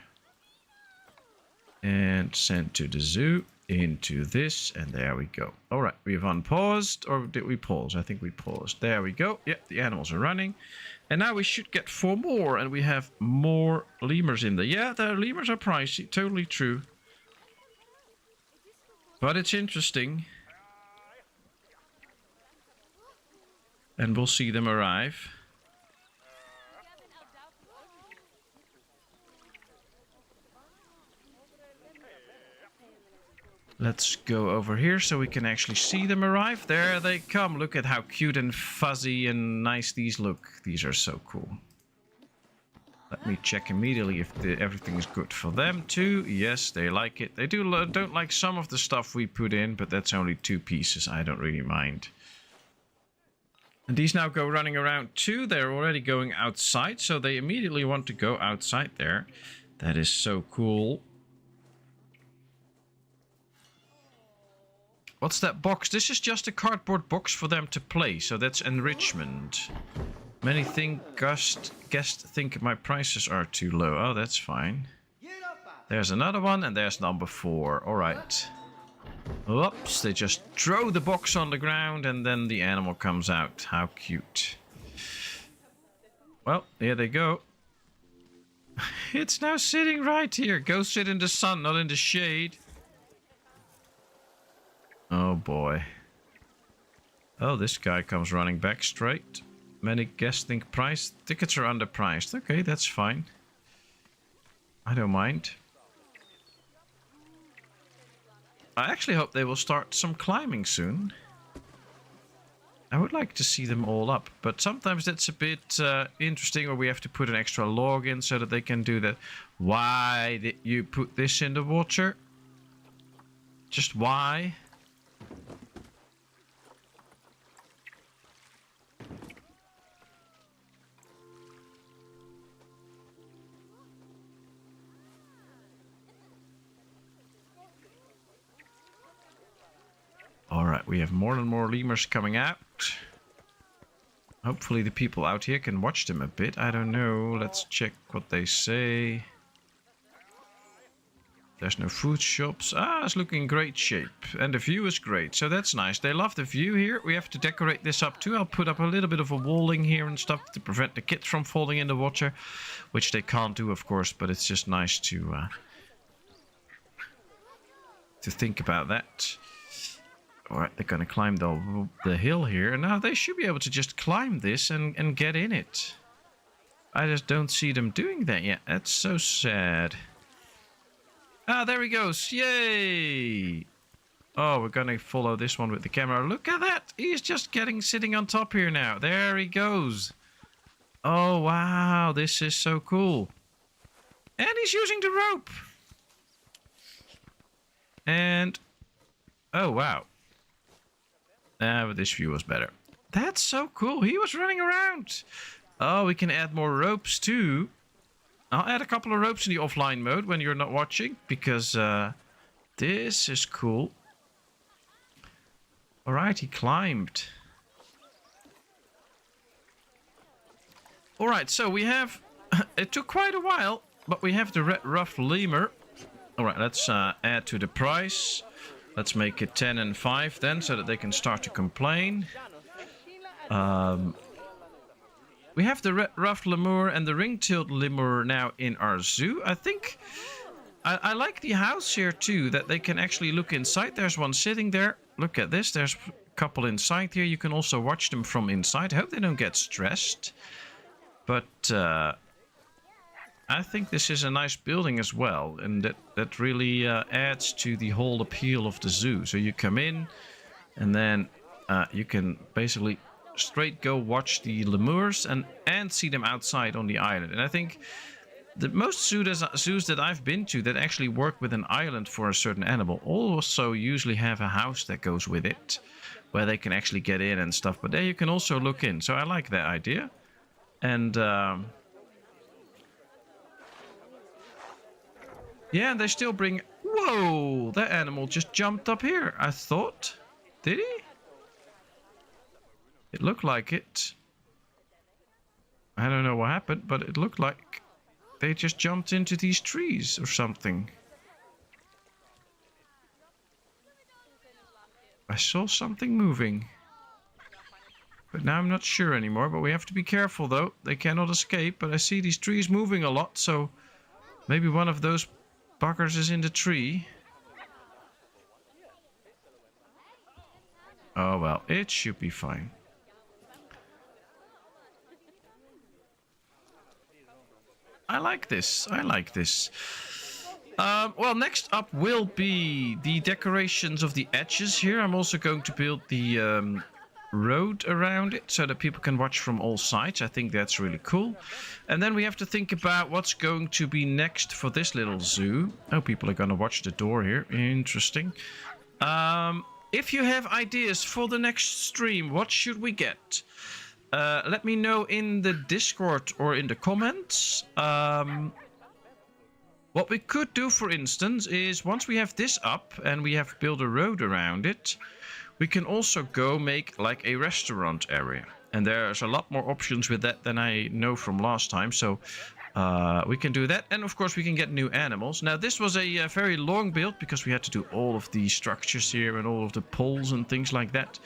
Speaker 3: And send to the zoo. Into this, and there we go. Alright, we've unpaused, or did we pause? I think we paused. There we go. Yep, the animals are running. And now we should get 4 more, and we have more lemurs in there. Yeah, the lemurs are pricey, totally true. But it's interesting. And we'll see them arrive. Let's go over here so we can actually see them arrive. There they come. Look at how cute and fuzzy and nice these look. These are so cool. Let me check immediately if everything is good for them too. Yes, they like it. They don't like some of the stuff we put in, but that's only 2 pieces. I don't really mind. And these now go running around too. They're already going outside, so they immediately want to go outside there. That is so cool. What's that box? This is just a cardboard box for them to play, so that's enrichment. Many guests think my prices are too low. Oh, that's fine. There's another one, and there's number 4. Alright. Oops, they just throw the box on the ground, and then the animal comes out. How cute. Well, here they go. It's now sitting right here. Go sit in the sun, not in the shade. Oh boy. Oh, this guy comes running back straight. Many guests think tickets are underpriced. Okay, that's fine. I don't mind. I actually hope they will start some climbing soon. I would like to see them all up, but sometimes that's a bit interesting, where we have to put an extra log in so that they can do that. Why did you put this in the water? Just why? Alright, we have more and more lemurs coming out. Hopefully the people out here can watch them a bit. I don't know. Let's check what they say. There's no food shops. Ah, it's looking in great shape. And the view is great, so that's nice. They love the view here. We have to decorate this up too. I'll put up a little bit of a walling here and stuff to prevent the kids from falling in the water. Which they can't do, of course, but it's just nice to think about that. Alright, they're going to climb the hill here. And now they should be able to just climb this and get in it. I just don't see them doing that yet. That's so sad. Ah, there he goes. Yay! Oh, we're going to follow this one with the camera. Look at that. He's just sitting on top here now. There he goes. Oh, wow. This is so cool. And he's using the rope. And... oh, wow. But this view was better. That's so cool. He was running around. Oh, we can add more ropes too. I'll add a couple of ropes in the offline mode when you're not watching, because this is cool. Alright, he climbed. Alright, so we have... it took quite a while, but we have the red ruffed lemur. Alright, let's add to the price. Let's make it 10 and 5 then, so that they can start to complain. We have the red ruffed lemur and the ring tailed lemur now in our zoo. I think I like the house here too, that they can actually look inside. There's one sitting there. Look at this. There's a couple inside here. You can also watch them from inside. I hope they don't get stressed. But I think this is a nice building as well, and that really adds to the whole appeal of the zoo. So you come in, and then you can basically straight go watch the lemurs and see them outside on the island. And I think the most zoos that I've been to that actually work with an island for a certain animal also usually have a house that goes with it, where they can actually get in and stuff. But there you can also look in. So I like that idea. And yeah, they still bring... Whoa! That animal just jumped up here, I thought. Did he? It looked like it. I don't know what happened, but it looked like they just jumped into these trees or something. I saw something moving. But now I'm not sure anymore, but we have to be careful though. They cannot escape, but I see these trees moving a lot, so maybe one of those buggers is in the tree. Oh well, it should be fine. I like this. I like this. Well, next up will be the decorations of the edges here. I'm also going to build the road around it so that people can watch from all sides. I think that's really cool. And then we have to think about what's going to be next for this little zoo. Oh, people are going to watch the door here. Interesting. If you have ideas for the next stream, what should we get? Let me know in the Discord or in the comments. What we could do, for instance, is once we have this up and we have built a road around it, we can also go make like a restaurant area. And there's a lot more options with that than I know from last time. So we can do that. And of course we can get new animals. Now this was a very long build because we had to do all of the structures here and all of the poles and things like that.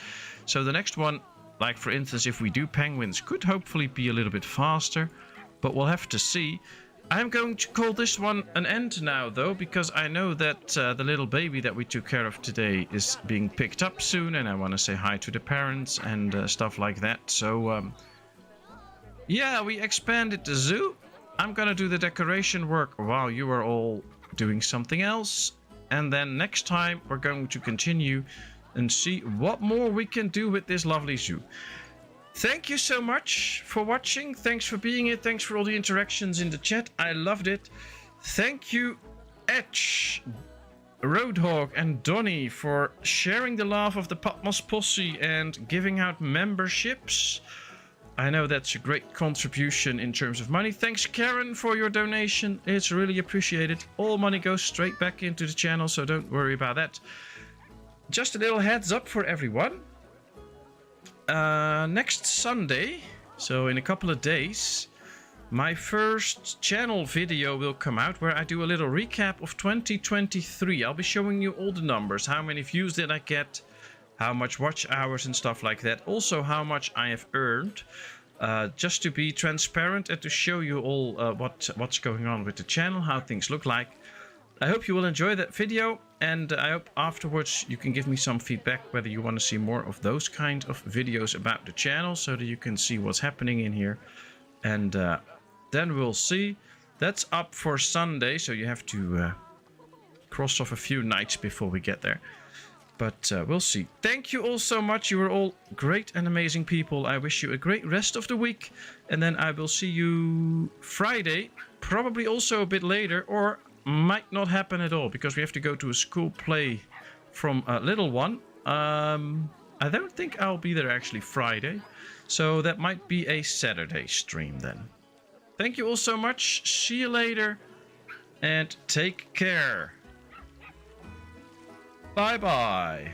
Speaker 3: So the next one, like for instance, if we do penguins, could hopefully be a little bit faster. But we'll have to see. I'm going to call this one an end now, though, because I know that the little baby that we took care of today is being picked up soon, and I want to say hi to the parents and stuff like that. So, yeah, we expanded the zoo. I'm going to do the decoration work while you are all doing something else. And then next time, we're going to continue and see what more we can do with this lovely zoo. Thank you so much for watching. Thanks for being here. Thanks for all the interactions in the chat. I loved it. Thank you, Etch, Roadhog, and Donny for sharing the love of the Patmos Posse and giving out memberships. I know that's a great contribution in terms of money. Thanks, Karen, for your donation. It's really appreciated. All money goes straight back into the channel, so don't worry about that. Just a little heads up for everyone. Next Sunday, so in a couple of days, my first channel video will come out where I do a little recap of 2023. I'll be showing you all the numbers. How many views did I get? How much watch hours and stuff like that. Also how much I have earned. Just to be transparent and to show you all what's going on with the channel, how things look like. I hope you will enjoy that video, and I hope afterwards you can give me some feedback whether you want to see more of those kind of videos about the channel so that you can see what's happening in here. And then we'll see. That's up for Sunday, so you have to cross off a few nights before we get there. But we'll see. Thank you all so much. You are all great and amazing people. I wish you a great rest of the week. And then I will see you Friday, probably also a bit later, or might not happen at all because we have to go to a school play from a little one. I don't think I'll be there actually Friday, so that might be a Saturday stream then. Thank you all so much. See you later and take care. Bye bye.